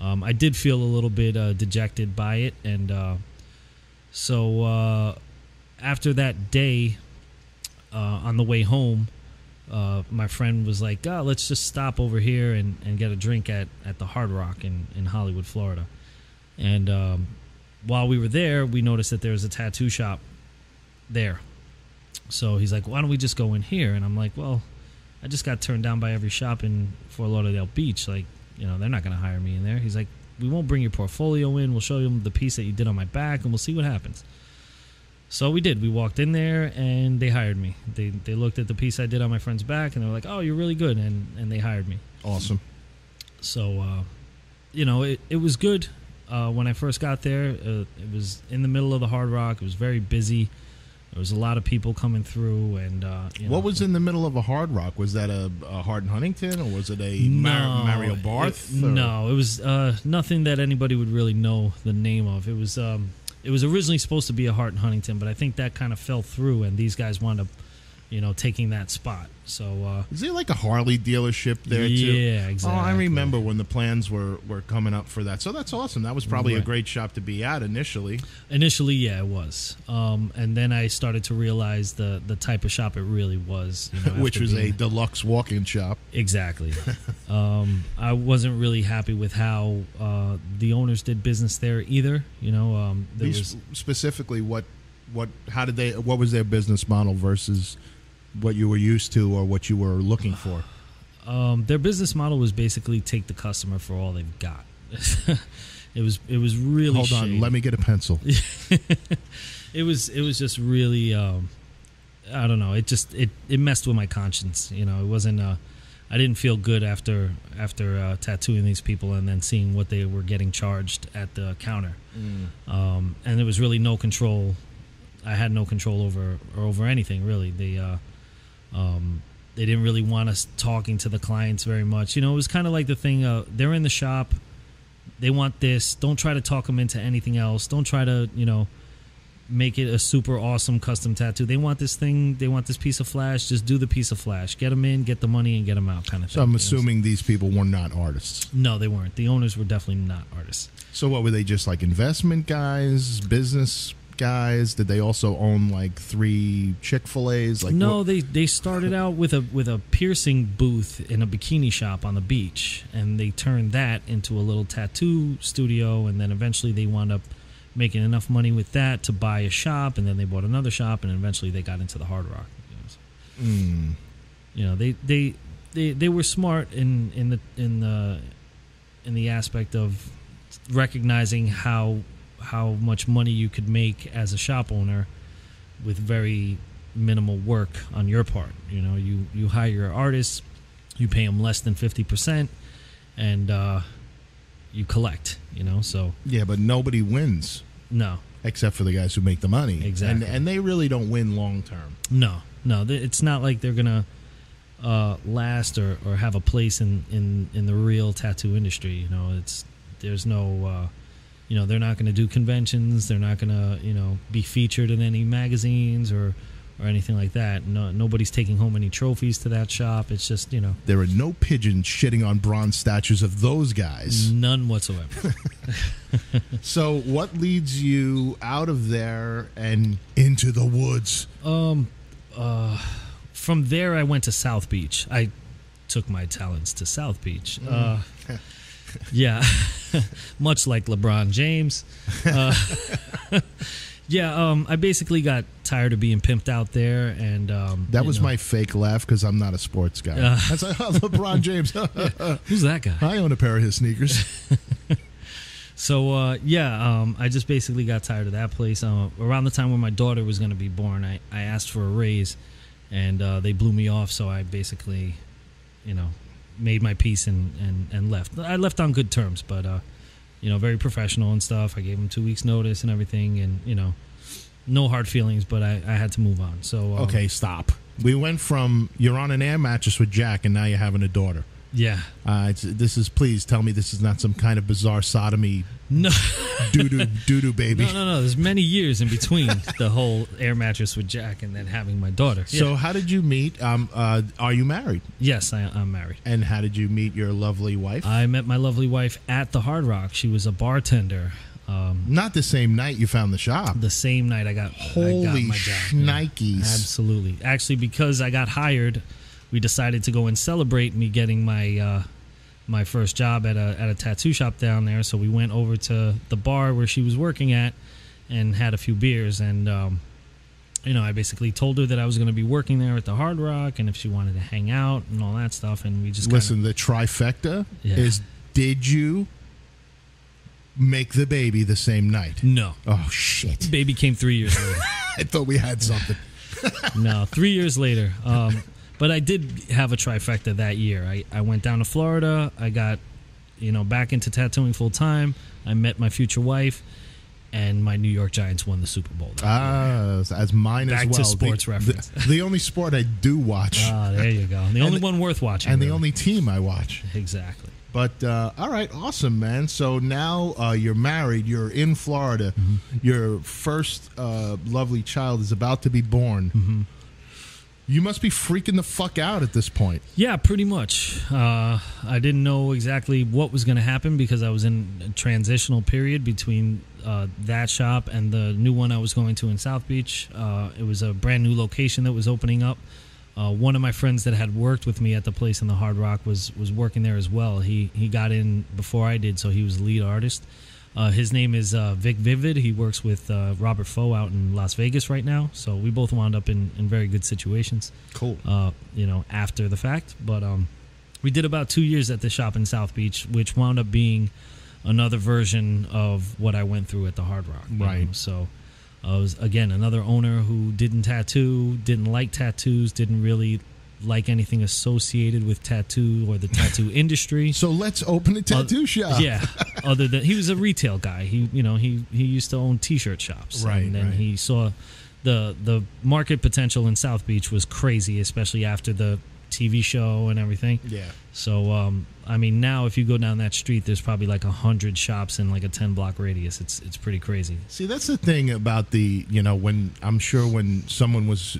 I did feel a little bit dejected by it. And so after that day, on the way home, my friend was like, let's just stop over here and get a drink at the Hard Rock in Hollywood, Florida. And while we were there, we noticed that there was a tattoo shop there. So he's like, why don't we just go in here? And I'm like, well, I just got turned down by every shop in Fort Lauderdale Beach. Like, you know, they're not going to hire me in there. He's like, we won't bring your portfolio in. We'll show you the piece that you did on my back, and we'll see what happens. So we did. We walked in there, and they hired me. They looked at the piece I did on my friend's back, and they were like, oh, you're really good, and they hired me. Awesome. So, you know, it was good. When I first got there, it was in the middle of the Hard Rock. It was very busy. There was a lot of people coming through, and what was in the middle of a Hard Rock? Was that a Hardin Huntington, or was it a Mario Barth? No, it was nothing that anybody would really know the name of. It was originally supposed to be a Hardin Huntington, but I think that kind of fell through, and these guys wound up, you know, taking that spot. So is there like a Harley dealership there too? Yeah, exactly. Oh, I remember when the plans were coming up for that. So that's awesome. That was probably a great shop to be at initially. Initially, yeah, it was. And then I started to realize the type of shop it really was, you know, which was a deluxe walk-in shop. Exactly. I wasn't really happy with how the owners did business there either. You know, specifically what was their business model versus what you were used to or what you were looking for? Their business model was basically take the customer for all they've got. It was really Hold on, let me get a pencil. It was just really I don't know, it messed with my conscience. You know, it wasn't I didn't feel good after tattooing these people and then seeing what they were getting charged at the counter. And there was really no control. I had no control over anything, really. They didn't really want us talking to the clients very much. You know, it was kind of like the thing, they're in the shop, they want this, don't try to talk them into anything else. Don't try to, you know, make it a super awesome custom tattoo. They want this thing, they want this piece of flash, just do the piece of flash. Get them in, get the money, and get them out kind of thing. So I'm assuming these people were not artists. No, they weren't. The owners were definitely not artists. So what were they, just like investment guys, business guys? Did they also own like 3 Chick-fil-A's? Like, no, they started out with a piercing booth in a bikini shop on the beach, and they turned that into a little tattoo studio, and then eventually they wound up making enough money with that to buy a shop, and then they bought another shop, and eventually they got into the Hard Rock. You know, they were smart in the aspect of recognizing how much money you could make as a shop owner with very minimal work on your part. You know, you hire your artists, you pay them less than 50%, and you collect, you know. So yeah, but nobody wins. No. Except for the guys who make the money. Exactly. And they really don't win long term. No. It's not like they're going to last or have a place in the real tattoo industry. You know, there's no... you know, they're not going to do conventions. They're not going to, you know, be featured in any magazines or anything like that. No, nobody's taking home any trophies to that shop. It's just, you know. There are no pigeons shitting on bronze statues of those guys. None whatsoever. So what leads you out of there and into the woods? From there, I went to South Beach. I took my talents to South Beach. Yeah, much like LeBron James. I basically got tired of being pimped out there, and that was my fake laugh because I'm not a sports guy. I was like, oh, LeBron James. Who's that guy? I own a pair of his sneakers. So I just basically got tired of that place. Around the time when my daughter was going to be born, I asked for a raise, and they blew me off. So I basically, you know, made my peace and left. I left on good terms, but you know, very professional and stuff. I gave them 2 weeks notice and everything, and you know, no hard feelings, but I had to move on. So okay, stop. We went from you're on an air mattress with Jack, and now you're having a daughter. Yeah. This is, please tell me this is not some kind of bizarre sodomy. No. Doo-doo baby. No. There's many years in between the whole air mattress with Jack and then having my daughter. So Yeah. how did you meet? Are you married? Yes, I'm married. And how did you meet your lovely wife? I met my lovely wife at the Hard Rock. She was a bartender. Not the same night you found the shop. The same night I got Holy my job. shnikes. Absolutely. Actually, because I got hired, we decided to go and celebrate me getting my first job at a tattoo shop down there. So we went over to the bar where she was working at and had a few beers. And, I basically told her that I was going to be working there at the Hard Rock and if she wanted to hang out and all that stuff. And we just Listen, the trifecta is, did you make the baby the same night? No. Oh, shit. Baby came 3 years later. I thought we had something. No, 3 years later. But I did have a trifecta that year. I went down to Florida. I got, back into tattooing full time. I met my future wife, and my New York Giants won the Super Bowl. As mine Back as well. to sports reference. The only sport I do watch. There you go. The only one worth watching. And really. the only team I watch. Exactly. But, all right, awesome, man. So now you're married. You're in Florida. Mm-hmm. Your first lovely child is about to be born. Mm-hmm. You must be freaking the fuck out at this point. Yeah, pretty much. I didn't know exactly what was going to happen because I was in a transitional period between that shop and the new one I was going to in South Beach. It was a brand new location that was opening up. One of my friends that had worked with me at the place in the Hard Rock was working there as well. He got in before I did, so he was the lead artist. His name is Vic Vivid. He works with Robert Foe out in Las Vegas right now. So we both wound up in very good situations. Cool. After the fact. But we did about 2 years at the shop in South Beach, which wound up being another version of what I went through at the Hard Rock. Right. So I was, again, another owner who didn't tattoo, didn't like tattoos, didn't really like anything associated with tattoo or the tattoo industry. So let's open a tattoo shop. Yeah. Other than he was a retail guy. He used to own t-shirt shops. Right. And then he saw the market potential in South Beach was crazy, especially after the TV show and everything. Yeah. So now if you go down that street, there's probably like 100 shops in like a 10-block radius. It's pretty crazy. See, that's the thing about when I'm sure when someone was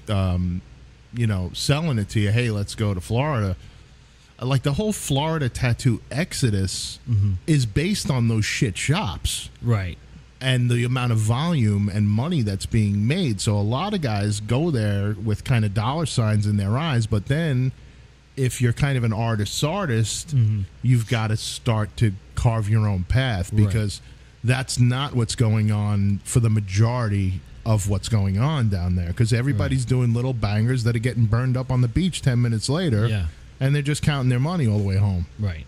selling it to you, hey, let's go to Florida. Like the whole Florida tattoo exodus is based on those shit shops. Right. And the amount of volume and money that's being made. So a lot of guys go there with kind of dollar signs in their eyes. But then if you're kind of an artist, you've got to start to carve your own path because that's not what's going on for the majority of what's going on down there, because everybody's doing little bangers that are getting burned up on the beach 10 minutes later, and they're just counting their money all the way home. Right.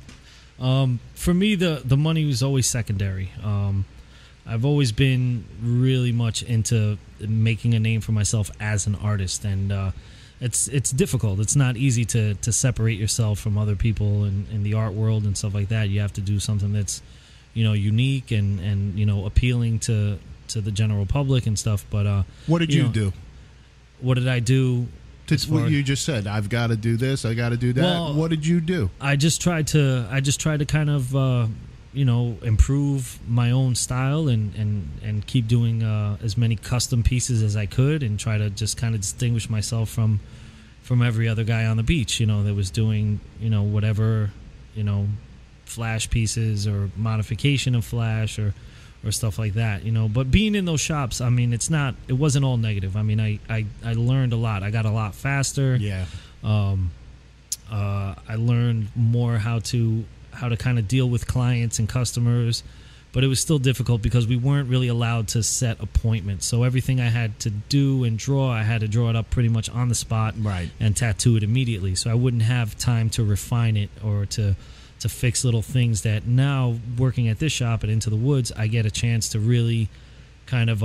For me, the money was always secondary. I've always been really much into making a name for myself as an artist, and it's difficult. It's not easy to separate yourself from other people in the art world and stuff like that. You have to do something that's unique and appealing to the general public and stuff. But what did you do? What did I do? What you just said, I've got to do this, I got to do that. Well, what did you do? I just tried to kind of improve my own style and keep doing as many custom pieces as I could, and try to just kind of distinguish myself from every other guy on the beach, that was doing whatever flash pieces or modification of flash or stuff like that, But being in those shops, it wasn't all negative. I learned a lot. I got a lot faster. Yeah. I learned more how to kind of deal with clients and customers, but it was still difficult because we weren't really allowed to set appointments. So everything I had to do and draw, I had to draw it up pretty much on the spot, right, and tattoo it immediately. So I wouldn't have time to refine it or to fix little things that now, working at this shop at Into the Woods, I get a chance to really kind of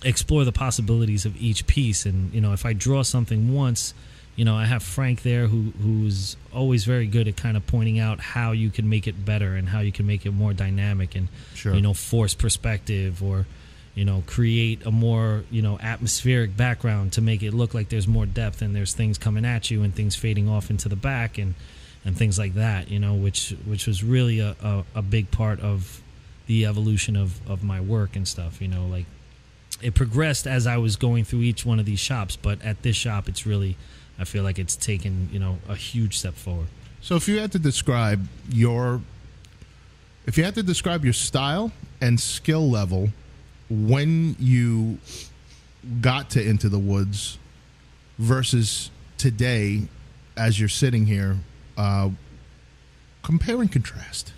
explore the possibilities of each piece. And, if I draw something once, I have Frank there who's always very good at kind of pointing out how you can make it better and how you can make it more dynamic and, force perspective or, create a more, atmospheric background to make it look like there's more depth and there's things coming at you and things fading off into the back. And, things like that, you know, which was really a big part of the evolution of my work and stuff, you know. Like, it progressed as I was going through each one of these shops, but at this shop, it's really, I feel like it's taken, you know, a huge step forward. So if you had to describe your style and skill level when you got to Into the Woods versus today as you're sitting here, compare and contrast.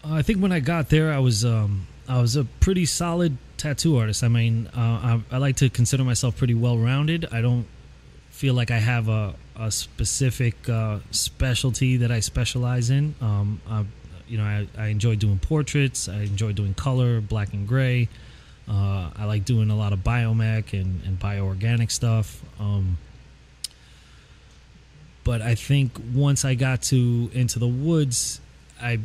I think when I got there, I was a pretty solid tattoo artist. I mean, I like to consider myself pretty well-rounded. I don't feel like I have a specific specialty that I specialize in. I enjoy doing portraits. I enjoy doing color, black and gray. I like doing a lot of biomech and bioorganic stuff. But I think once I got Into the Woods, I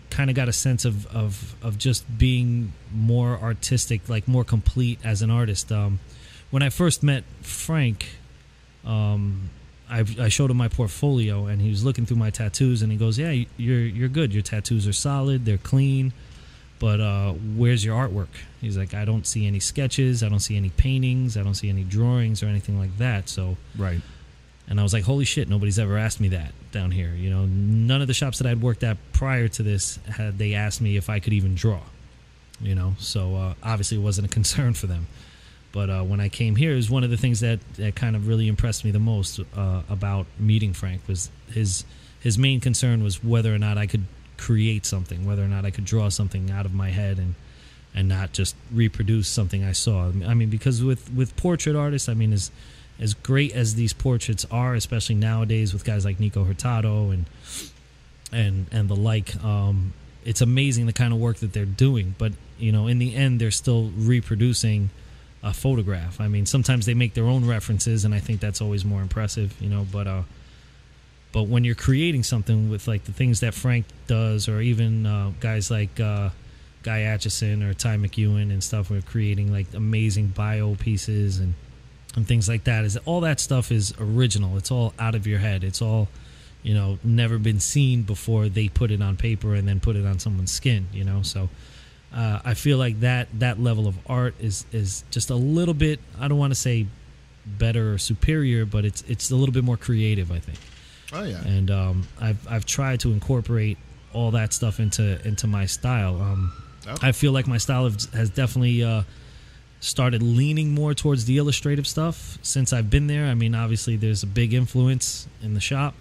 kind of got a sense of just being more artistic, like more complete as an artist. When I first met Frank, I showed him my portfolio, and he was looking through my tattoos, and he goes, "Yeah, you're good. Your tattoos are solid. They're clean. But where's your artwork?" He's like, "I don't see any sketches. I don't see any paintings. I don't see any drawings or anything like that." So right. And I was like, holy shit, nobody's ever asked me that down here. You know, none of the shops that I'd worked at prior to this had they asked me if I could even draw. You know, so obviously it wasn't a concern for them. But when I came here, it was one of the things that kind of really impressed me the most about meeting Frank. Was his main concern was whether or not I could create something, whether or not I could draw something out of my head and not just reproduce something I saw. I mean, because with portrait artists, I mean, as great as these portraits are, especially nowadays with guys like Nico Hurtado and the like, it's amazing the kind of work that they're doing. But, you know, in the end, they're still reproducing a photograph. I mean, sometimes they make their own references, and I think that's always more impressive, you know. But when you're creating something with like the things that Frank does, or even guys like Guy Atchison or Ty McEwen and stuff, we're creating like amazing bio pieces and things like that. Is all that stuff is original. It's all out of your head. It's all, you know, never been seen before they put it on paper and then put it on someone's skin, you know. So I feel like that level of art is just a little bit, I don't want to say better or superior, but it's a little bit more creative, I think. Oh yeah. And I've tried to incorporate all that stuff into my style. Okay. I feel like my style has definitely started leaning more towards the illustrative stuff since I've been there. I mean, obviously there's a big influence in the shop.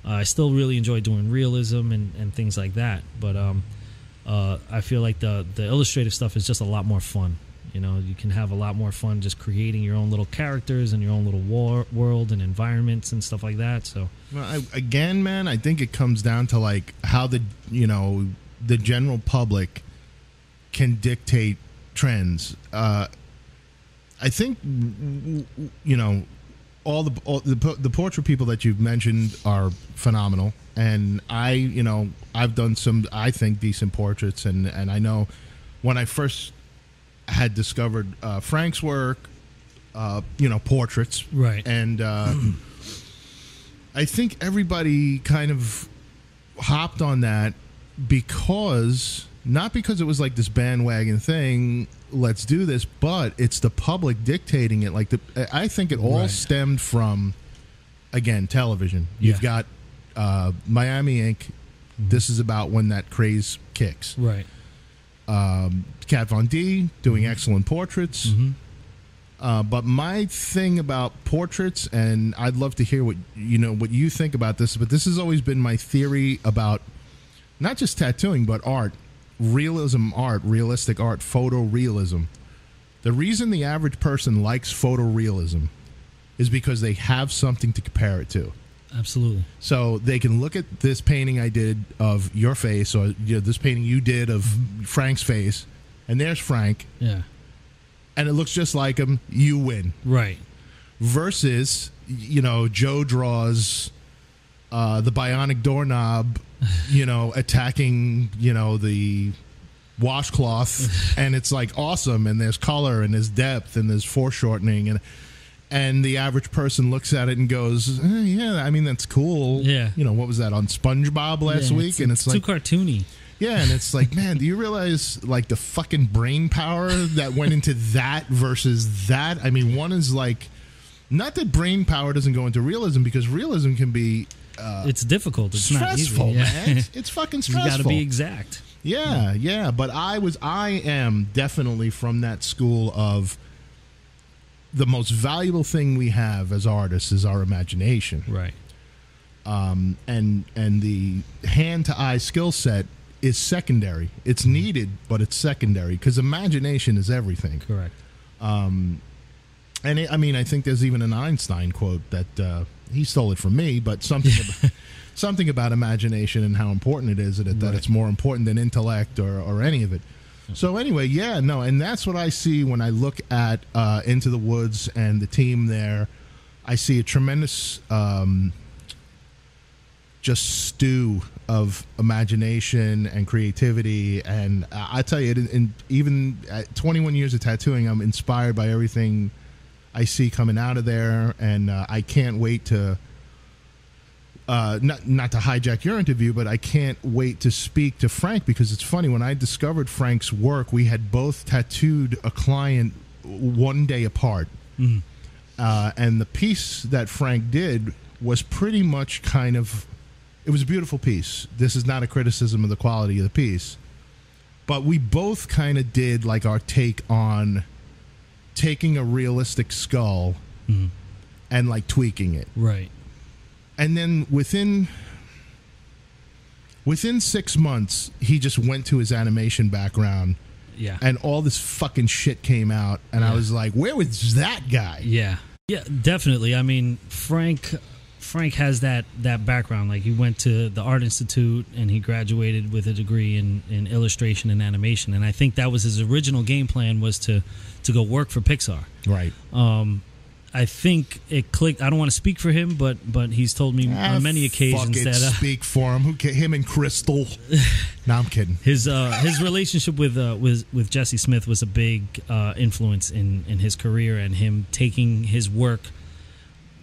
I still really enjoy doing realism and things like that, but I feel like the illustrative stuff is just a lot more fun. You know, you can have a lot more fun just creating your own little characters and your own little world and environments and stuff like that. So, well, again, man, I think it comes down to like how the general public can dictate trends. I think, you know, all the portrait people that you've mentioned are phenomenal, and I've done some, I think, decent portraits, and I know when I first had discovered Frank's work, portraits, right, and I think everybody kind of hopped on that not because it was like this bandwagon thing, let's do this, but it's the public dictating it. Like I think it all stemmed from, again, television. You've got Miami Ink. Mm-hmm. This is about when that craze kicks. Right. Kat Von D doing excellent portraits. Mm-hmm. But my thing about portraits, and I'd love to hear what you think about this, but this has always been my theory about not just tattooing, but art. Realism art, realistic art, photorealism. The reason the average person likes photorealism is because they have something to compare it to. Absolutely. So they can look at this painting I did of your face, or this painting you did of Frank's face, and there's Frank. Yeah. And it looks just like him. You win. Right. Versus, Joe draws the bionic doorknob, attacking, the washcloth, and it's like awesome, and there's color, and there's depth, and there's foreshortening, And the average person looks at it and goes, yeah, I mean, that's cool. Yeah. You know, what was that on SpongeBob last week? It's like too cartoony. Yeah, and it's like, man, do you realize like the fucking brain power that went into that versus that? I mean, one is like, not that brain power doesn't go into realism, because realism can be it's difficult. It's stressful, not easy. man. It's fucking stressful. You got to be exact. Yeah. But I am definitely from that school of the most valuable thing we have as artists is our imagination. Right. And the hand to eye skill set is secondary. It's needed, but it's secondary because imagination is everything. Correct. And I think there's even an Einstein quote that he stole it from me, but something about imagination and how important it is that it's more important than intellect or any of it. So anyway, and that's what I see when I look at Into the Woods and the team there. I see a tremendous just stew of imagination and creativity, and I tell you, even at 21 years of tattooing, I'm inspired by everything I see coming out of there, and I can't wait to not to hijack your interview, but I can't wait to speak to Frank, because it's funny, when I discovered Frank's work, we had both tattooed a client one day apart. Mm-hmm. And the piece that Frank did was pretty much it was a beautiful piece. This is not a criticism of the quality of the piece, but we both kind of did like our take on taking a realistic skull and like tweaking it. Right. And then within 6 months, he just went to his animation background. Yeah. And all this fucking shit came out. And I was like, where was that guy? Yeah. Yeah, definitely. I mean, Frank has that background. Like, he went to the Art Institute and he graduated with a degree in illustration and animation. And I think that was his original game plan, was to go work for Pixar. Right. I think it clicked. I don't want to speak for him, but he's told me on many occasions that speak for him. Him and Crystal. No, I'm kidding. His relationship with Jesse Smith was a big influence in his career, and him taking his work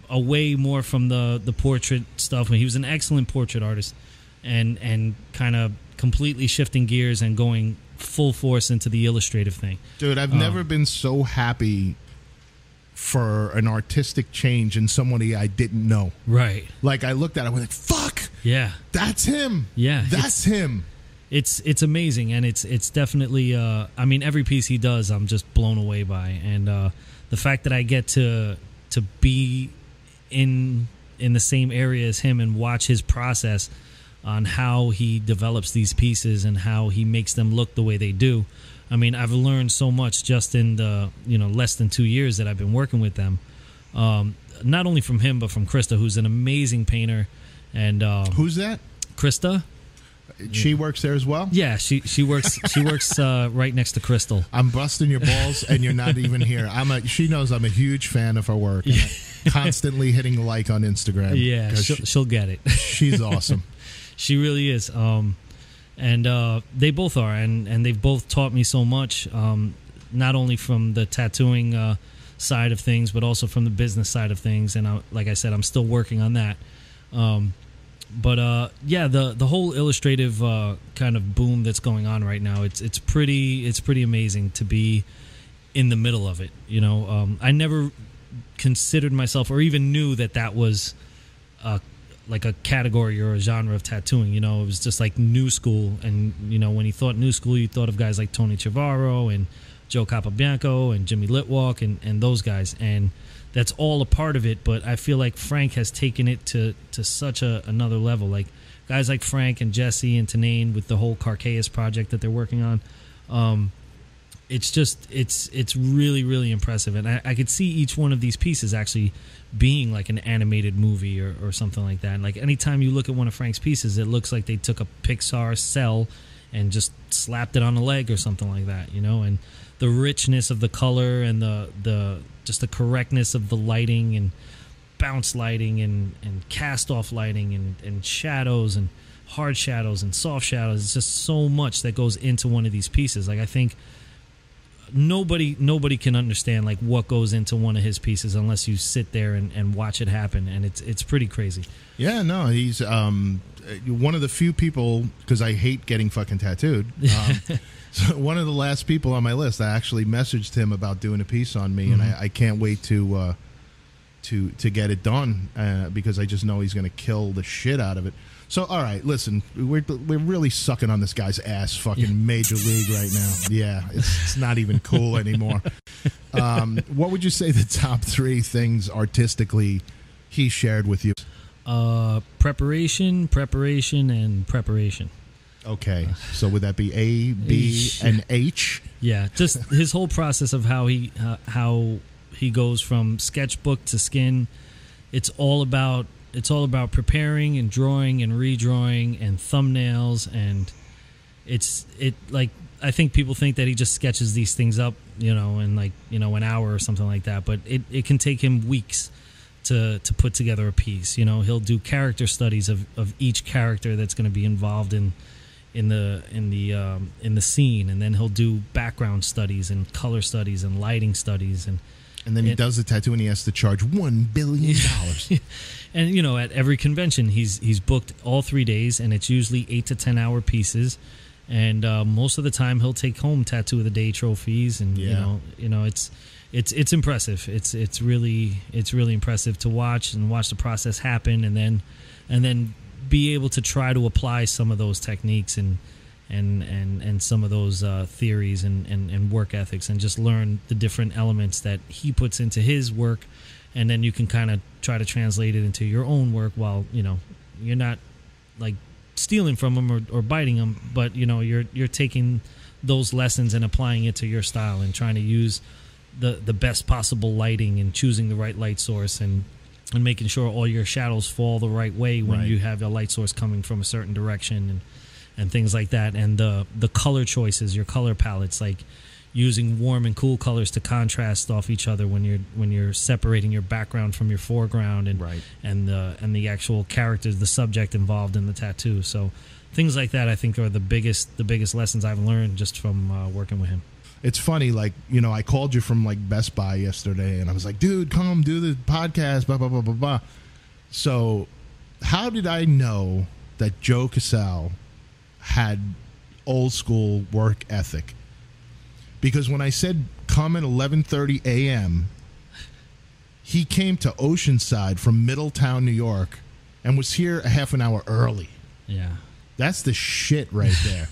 away more from the portrait stuff. He was an excellent portrait artist, and kind of completely shifting gears and going full force into the illustrative thing. Dude, I've never been so happy for an artistic change in somebody I didn't know. Right. Like, I looked at it, I was like, fuck. Yeah. That's him. Yeah. That's him. It's amazing, and it's definitely I mean, every piece he does I'm just blown away by, and the fact that I get to be in the same area as him and watch his process on how he develops these pieces and how he makes them look the way they do. I mean, I've learned so much just in the less than 2 years that I've been working with them. Not only from him, but from Krista, who's an amazing painter. And who's that? Krista. She works there as well? Yeah, she works right next to Crystal. I'm busting your balls, and you're not even here. She knows I'm a huge fan of her work. And I'm constantly hitting like on Instagram. Yeah, she'll get it. She's awesome. She really is. And they both are, and they've both taught me so much, not only from the tattooing side of things, but also from the business side of things. And like I said, I'm still working on that. But the whole illustrative kind of boom that's going on right now, it's pretty amazing to be in the middle of it. I never considered myself or even knew that was like a category or a genre of tattooing. It was just like new school, and when you thought new school, you thought of guys like Tony Chavarro and Joe Capobianco and Jimmy Litwalk and those guys, and that's all a part of it. But I feel like Frank has taken it to such another level. Like guys like Frank and Jesse and Tanane with the whole Carcaeus project that they're working on. It's really, really impressive, and I could see each one of these pieces actually being like an animated movie or something like that. And like anytime you look at one of Frank's pieces, it looks like they took a Pixar cell and just slapped it on a leg or something like that, and the richness of the color and the just the correctness of the lighting and bounce lighting and cast off lighting and shadows and hard shadows and soft shadows. It's just so much that goes into one of these pieces. Like, I think nobody can understand like what goes into one of his pieces unless you sit there and watch it happen, and it's pretty crazy. Yeah, no, he's one of the few people, because I hate getting fucking tattooed. So one of the last people on my list, I actually messaged him about doing a piece on me, and I can't wait to get it done because I just know he's going to kill the shit out of it. So, all right, listen, we're really sucking on this guy's ass, fucking major league right now. Yeah, it's not even cool anymore. What would you say the top 3 things artistically he shared with you? Preparation, and preparation. Okay, so would that be A, B, and H? Yeah, just his whole process of how he goes from sketchbook to skin. It's all about preparing and drawing and redrawing and thumbnails, and I think people think that he just sketches these things up, in an hour or something like that, but it can take him weeks to put together a piece. He'll do character studies of each character that's going to be involved in the scene, and then he'll do background studies and color studies and lighting studies, and then he does the tattoo and he has to charge $1 billion. And at every convention he's booked all 3 days, and it's usually 8 to 10 hour pieces, and most of the time he'll take home tattoo of the day trophies, and it's impressive. It's really impressive to watch the process happen, and then be able to try to apply some of those techniques and some of those theories and work ethics, and just learn the different elements that he puts into his work, and then you can kind of try to translate it into your own work while you're not like stealing from him or biting him, but you're taking those lessons and applying it to your style and trying to use the best possible lighting and choosing the right light source and making sure all your shadows fall the right way when you have a light source coming from a certain direction and things like that. And the color choices, your color palettes, like using warm and cool colors to contrast off each other when you're separating your background from your foreground, and the actual characters, the subject involved in the tattoo. So things like that, I think, are the biggest lessons I've learned just from working with him. It's funny, like, I called you from like Best Buy yesterday, and I was like, dude, come do the podcast, blah, blah, blah, blah, blah. So how did I know that Joe Cassel had old school work ethic? Because when I said come at 11:30 a.m., he came to Oceanside from Middletown, New York, and was here a half an hour early. Yeah. That's the shit right there.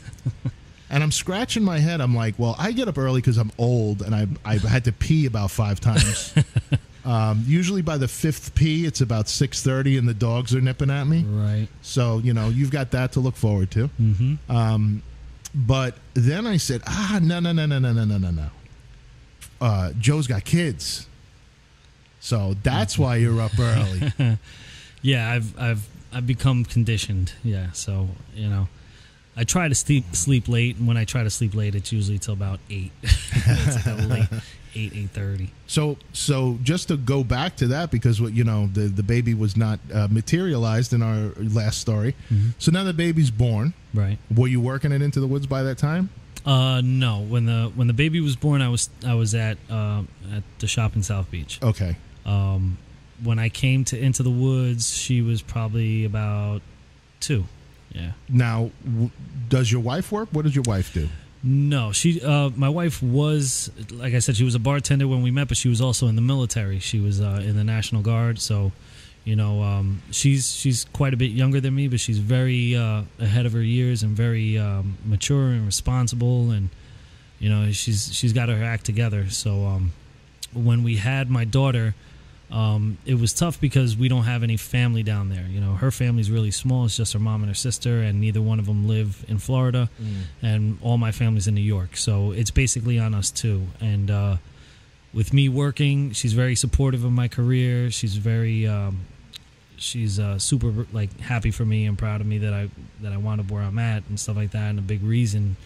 And I'm scratching my head. I'm like, well, I get up early because I'm old, and I've had to pee about 5 times. Usually by the 5th pee, it's about 6:30, and the dogs are nipping at me. Right. So, you've got that to look forward to. Mm-hmm. But then I said, no. Joe's got kids. So that's why you're up early. Yeah, I've become conditioned. Yeah, so, I try to sleep late, and when I try to sleep late, it's usually till about 8. It's like a late 8:30. So just to go back to that, because the baby was not materialized in our last story. Mm-hmm. So now the baby's born. Right. Were you working it Into the Woods by that time? No. When the baby was born, I was at the shop in South Beach. Okay. When I came to Into the Woods, she was probably about 2. Yeah. Now, does your wife work? What does your wife do? No, my wife was, like I said, she was a bartender when we met, but she was also in the military. She was in the National Guard, so she's quite a bit younger than me, but she's very ahead of her years and very mature and responsible, and she's got her act together. So when we had my daughter, it was tough because we don't have any family down there. Her family's really small. It's just her mom and her sister, and neither one of them live in Florida, and all my family's in New York. So it's basically on us too. And with me working, she's very supportive of my career. She's very super happy for me and proud of me that I wound up where I'm at and stuff like that. And a big reason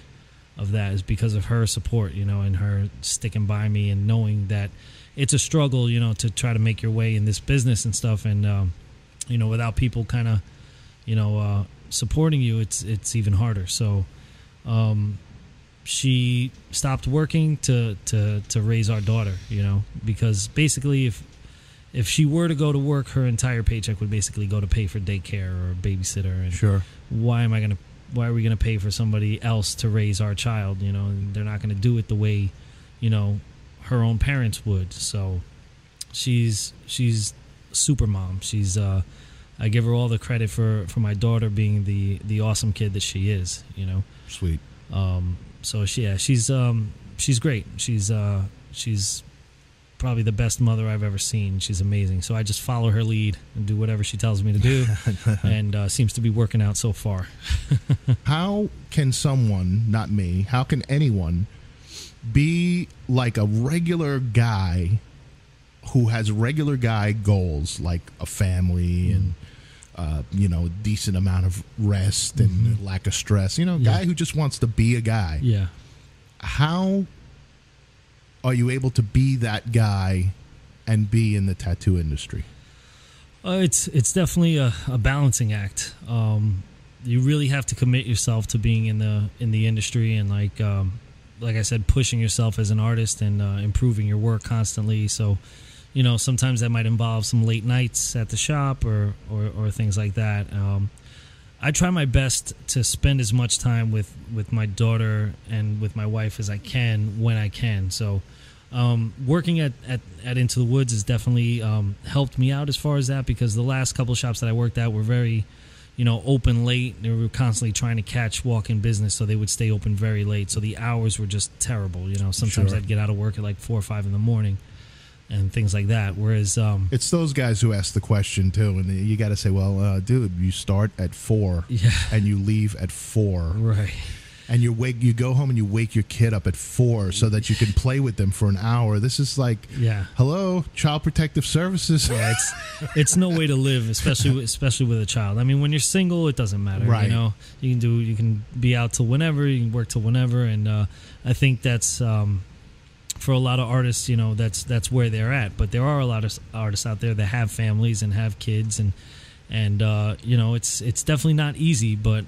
of that is because of her support, and her sticking by me and knowing that it's a struggle, to try to make your way in this business and stuff. And, without people kind of, supporting you, it's even harder. So, she stopped working to raise our daughter, because basically if she were to go to work, her entire paycheck would basically go to pay for daycare or a babysitter. And Sure. why are we going to pay for somebody else to raise our child? And they're not going to do it the way, her own parents would. So she's super mom. She's, I give her all the credit for my daughter being the awesome kid that she is, Sweet. So she's great. She's probably the best mother I've ever seen. She's amazing. So I just follow her lead and do whatever she tells me to do, and seems to be working out so far. How can someone, not me, how can anyone be like a regular guy who has regular guy goals, like a family and decent amount of rest and lack of stress, guy who just wants to be a guy? Yeah. How are you able to be that guy and be in the tattoo industry? It's definitely a balancing act. You really have to commit yourself to being in the industry, and like I said, pushing yourself as an artist and improving your work constantly. So, sometimes that might involve some late nights at the shop or things like that. I try my best to spend as much time with my daughter and with my wife as I can when I can. So working at Into the Woods has definitely helped me out as far as that, because the last couple shops that I worked at were very, open late. They were constantly trying to catch walk-in business, so they would stay open very late. So the hours were just terrible. Sometimes Sure. I'd get out of work at like 4 or 5 in the morning and things like that. Whereas It's those guys who ask the question too, and you got to say, well, dude, you start at 4 and you leave at 4, right. and you go home and you wake your kid up at 4 so that you can play with them for an hour. This is like, hello, Child Protective Services. Yeah, it's no way to live, especially with a child. I mean, when you're single, it doesn't matter. Right. You can be out till whenever, you can work till whenever, and I think that's for a lot of artists, that's where they're at. But there are a lot of artists out there that have families and have kids, and it's definitely not easy. But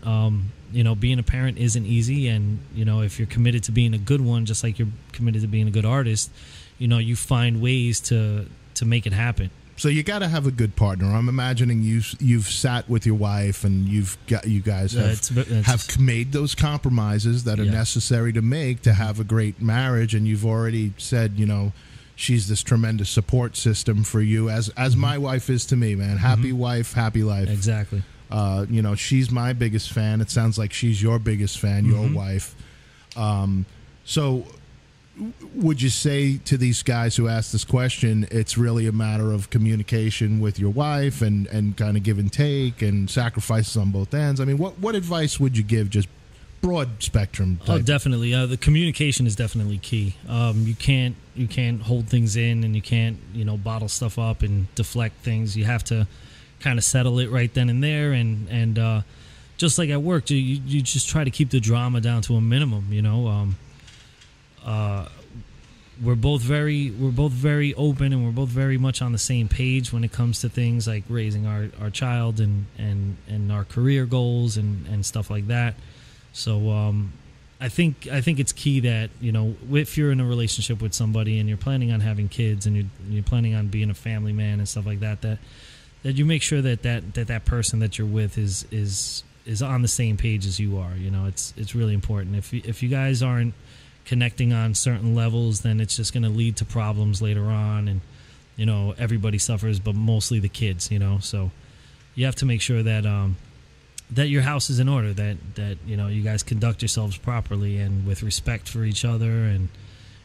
being a parent isn't easy, and if you're committed to being a good one, just like you're committed to being a good artist, you find ways to make it happen. So you got to have a good partner. I'm imagining you've sat with your wife and you guys have made those compromises that are necessary to make to have a great marriage, and you've already said, she's this tremendous support system for you, as my wife is to me, man. Happy wife, happy life. Exactly. She's my biggest fan. It sounds like she's your biggest fan, your wife. So would you say to these guys who ask this question, it's really a matter of communication with your wife and kind of give and take and sacrifices on both ends? I mean, what advice would you give, just broad spectrum type? Oh, definitely. The communication is definitely key. You can't hold things in, and you can't bottle stuff up and deflect things. You have to kind of settle it right then and there, and just like at work, you just try to keep the drama down to a minimum. We're both very open, and we're both very much on the same page when it comes to things like raising our child and our career goals and stuff like that. So I think it's key that if you're in a relationship with somebody and you're planning on having kids and you're planning on being a family man and stuff like that you make sure that person that you're with is on the same page as you are. It's really important. If you guys aren't connecting on certain levels, then it's just going to lead to problems later on, and everybody suffers, but mostly the kids. So you have to make sure that that your house is in order, that you guys conduct yourselves properly and with respect for each other, and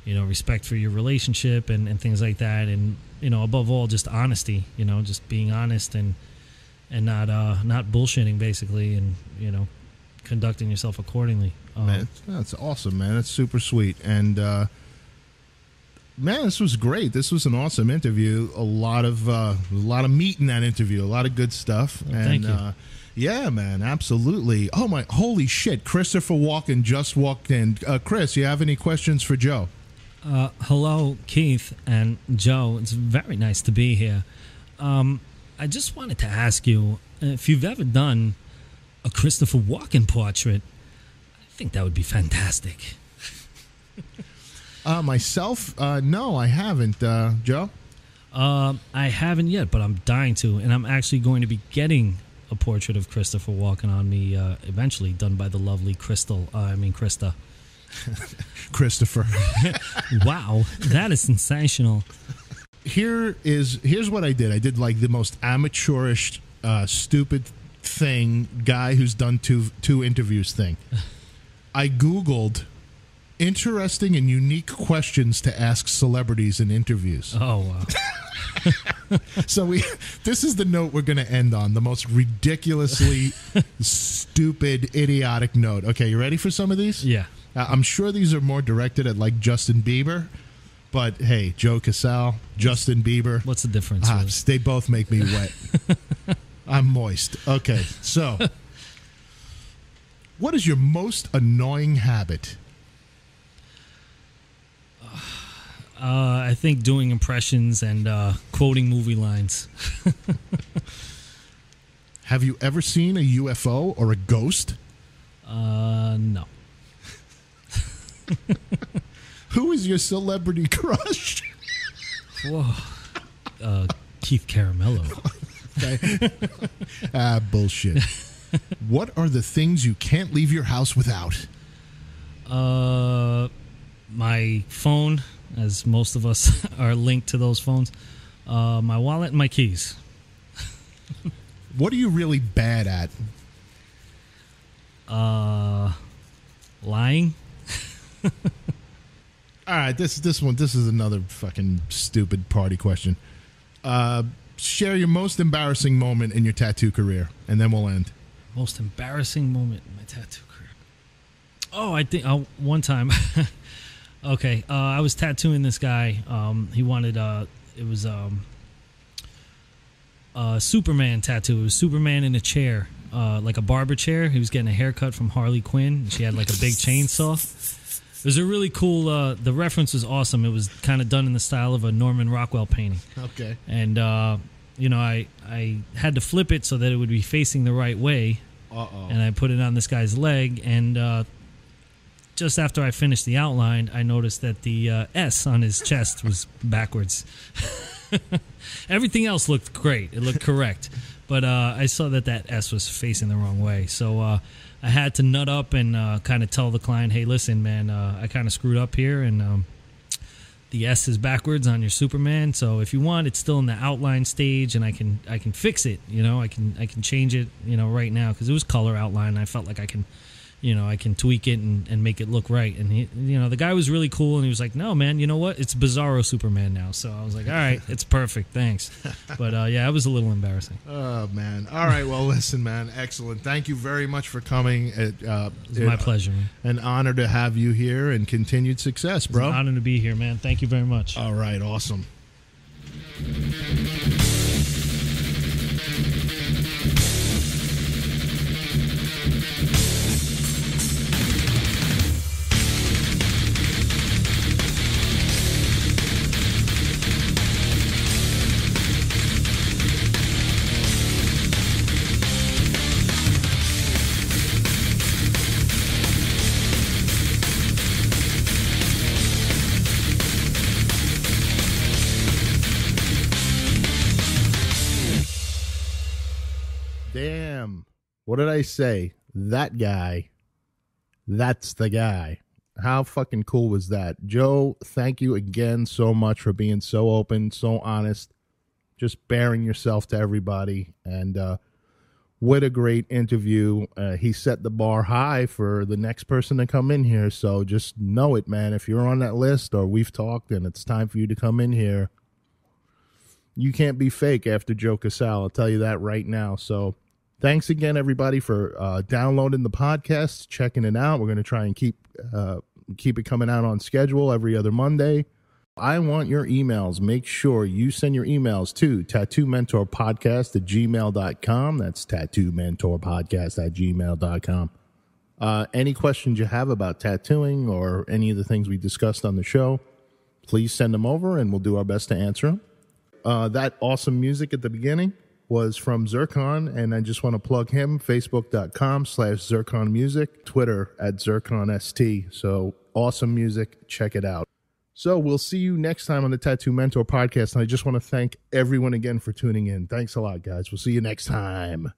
respect for your relationship and things like that, and above all, just honesty. Just being honest and not bullshitting, basically, and conducting yourself accordingly. Man, that's awesome, man. That's super sweet. And man, this was great. This was an awesome interview. A lot of meat in that interview. A lot of good stuff. Well, and thank you. yeah, man, absolutely. Oh my, holy shit! Christopher Walken just walked in. Chris, you have any questions for Joe? Hello, Keith and Joe. It's very nice to be here. I just wanted to ask you if you've ever done a Christopher Walken portrait. I think that would be fantastic. Myself? No, I haven't. Joe? I haven't yet, but I'm dying to, and I'm actually going to be getting a portrait of Christopher Walken on me eventually, done by the lovely Krista. Christopher. Wow, that is sensational. Here's what I did. I did like the most amateurish, stupid thing, guy who's done two interviews thing. I Googled interesting and unique questions to ask celebrities in interviews. Oh, wow. So this is the note we're going to end on, the most ridiculously stupid, idiotic note. Okay, you ready for some of these? Yeah. I'm sure these are more directed at like Justin Bieber, but hey, Joe Cassel, Justin Bieber. What's the difference? They both make me wet. I'm moist. Okay, so what is your most annoying habit? I think doing impressions and quoting movie lines. Have you ever seen a UFO or a ghost? No. Who is your celebrity crush? Whoa. Keith Caramello. Okay. Bullshit. What are the things you can't leave your house without? My phone, as most of us are linked to those phones. My wallet and my keys. What are you really bad at? Lying. All right, this is another fucking stupid party question. Share your most embarrassing moment in your tattoo career, and then we'll end. Most embarrassing moment in my tattoo career. Oh, I think one time. Okay, I was tattooing this guy. He wanted it was a Superman tattoo. It was Superman in a chair, like a barber chair. He was getting a haircut from Harley Quinn. She had like a big chainsaw. It was a really cool. The reference was awesome. It was kind of done in the style of a Norman Rockwell painting. Okay. And I had to flip it so that it would be facing the right way. And I put it on this guy's leg, and just after I finished the outline, I noticed that the S on his chest was backwards. Everything else looked great. It looked correct. But I saw that S was facing the wrong way. So I had to nut up and kind of tell the client, hey, listen, man, I kind of screwed up here, and the S is backwards on your Superman. So if you want, it's still in the outline stage, and I can fix it. I can change it, right now, because it was color outline. And I felt like I can tweak it and make it look right. And he, the guy was really cool, and he was like, no, man, you know what? It's Bizarro Superman now. So I was like, all right, it's perfect. Thanks. But yeah, it was a little embarrassing. Oh, man. All right. Well, listen, man. Excellent. Thank you very much for coming. It's my pleasure, man. An honor to have you here, and continued success, bro. It's an honor to be here, man. Thank you very much. All right. Awesome. Damn. What did I say? That guy. That's the guy. How fucking cool was that? Joe, thank you again so much for being so open, so honest, just bearing yourself to everybody. And what a great interview. He set the bar high for the next person to come in here. So just know it, man. If you're on that list or we've talked and it's time for you to come in here, you can't be fake after Joe Cassel. I'll tell you that right now. So thanks again, everybody, for downloading the podcast, checking it out. We're going to try and keep it coming out on schedule every other Monday. I want your emails. Make sure you send your emails to tattoomentorpodcast@gmail.com. That's tattoomentorpodcast@gmail.com. Any questions you have about tattooing or any of the things we discussed on the show, please send them over and we'll do our best to answer them. That awesome music at the beginning was from Zircon, and I just want to plug him, facebook.com/ZirconMusic, Twitter @ZirconST. So awesome music. Check it out. So we'll see you next time on the Tattoo Mentor podcast. And I just want to thank everyone again for tuning in. Thanks a lot, guys. We'll see you next time.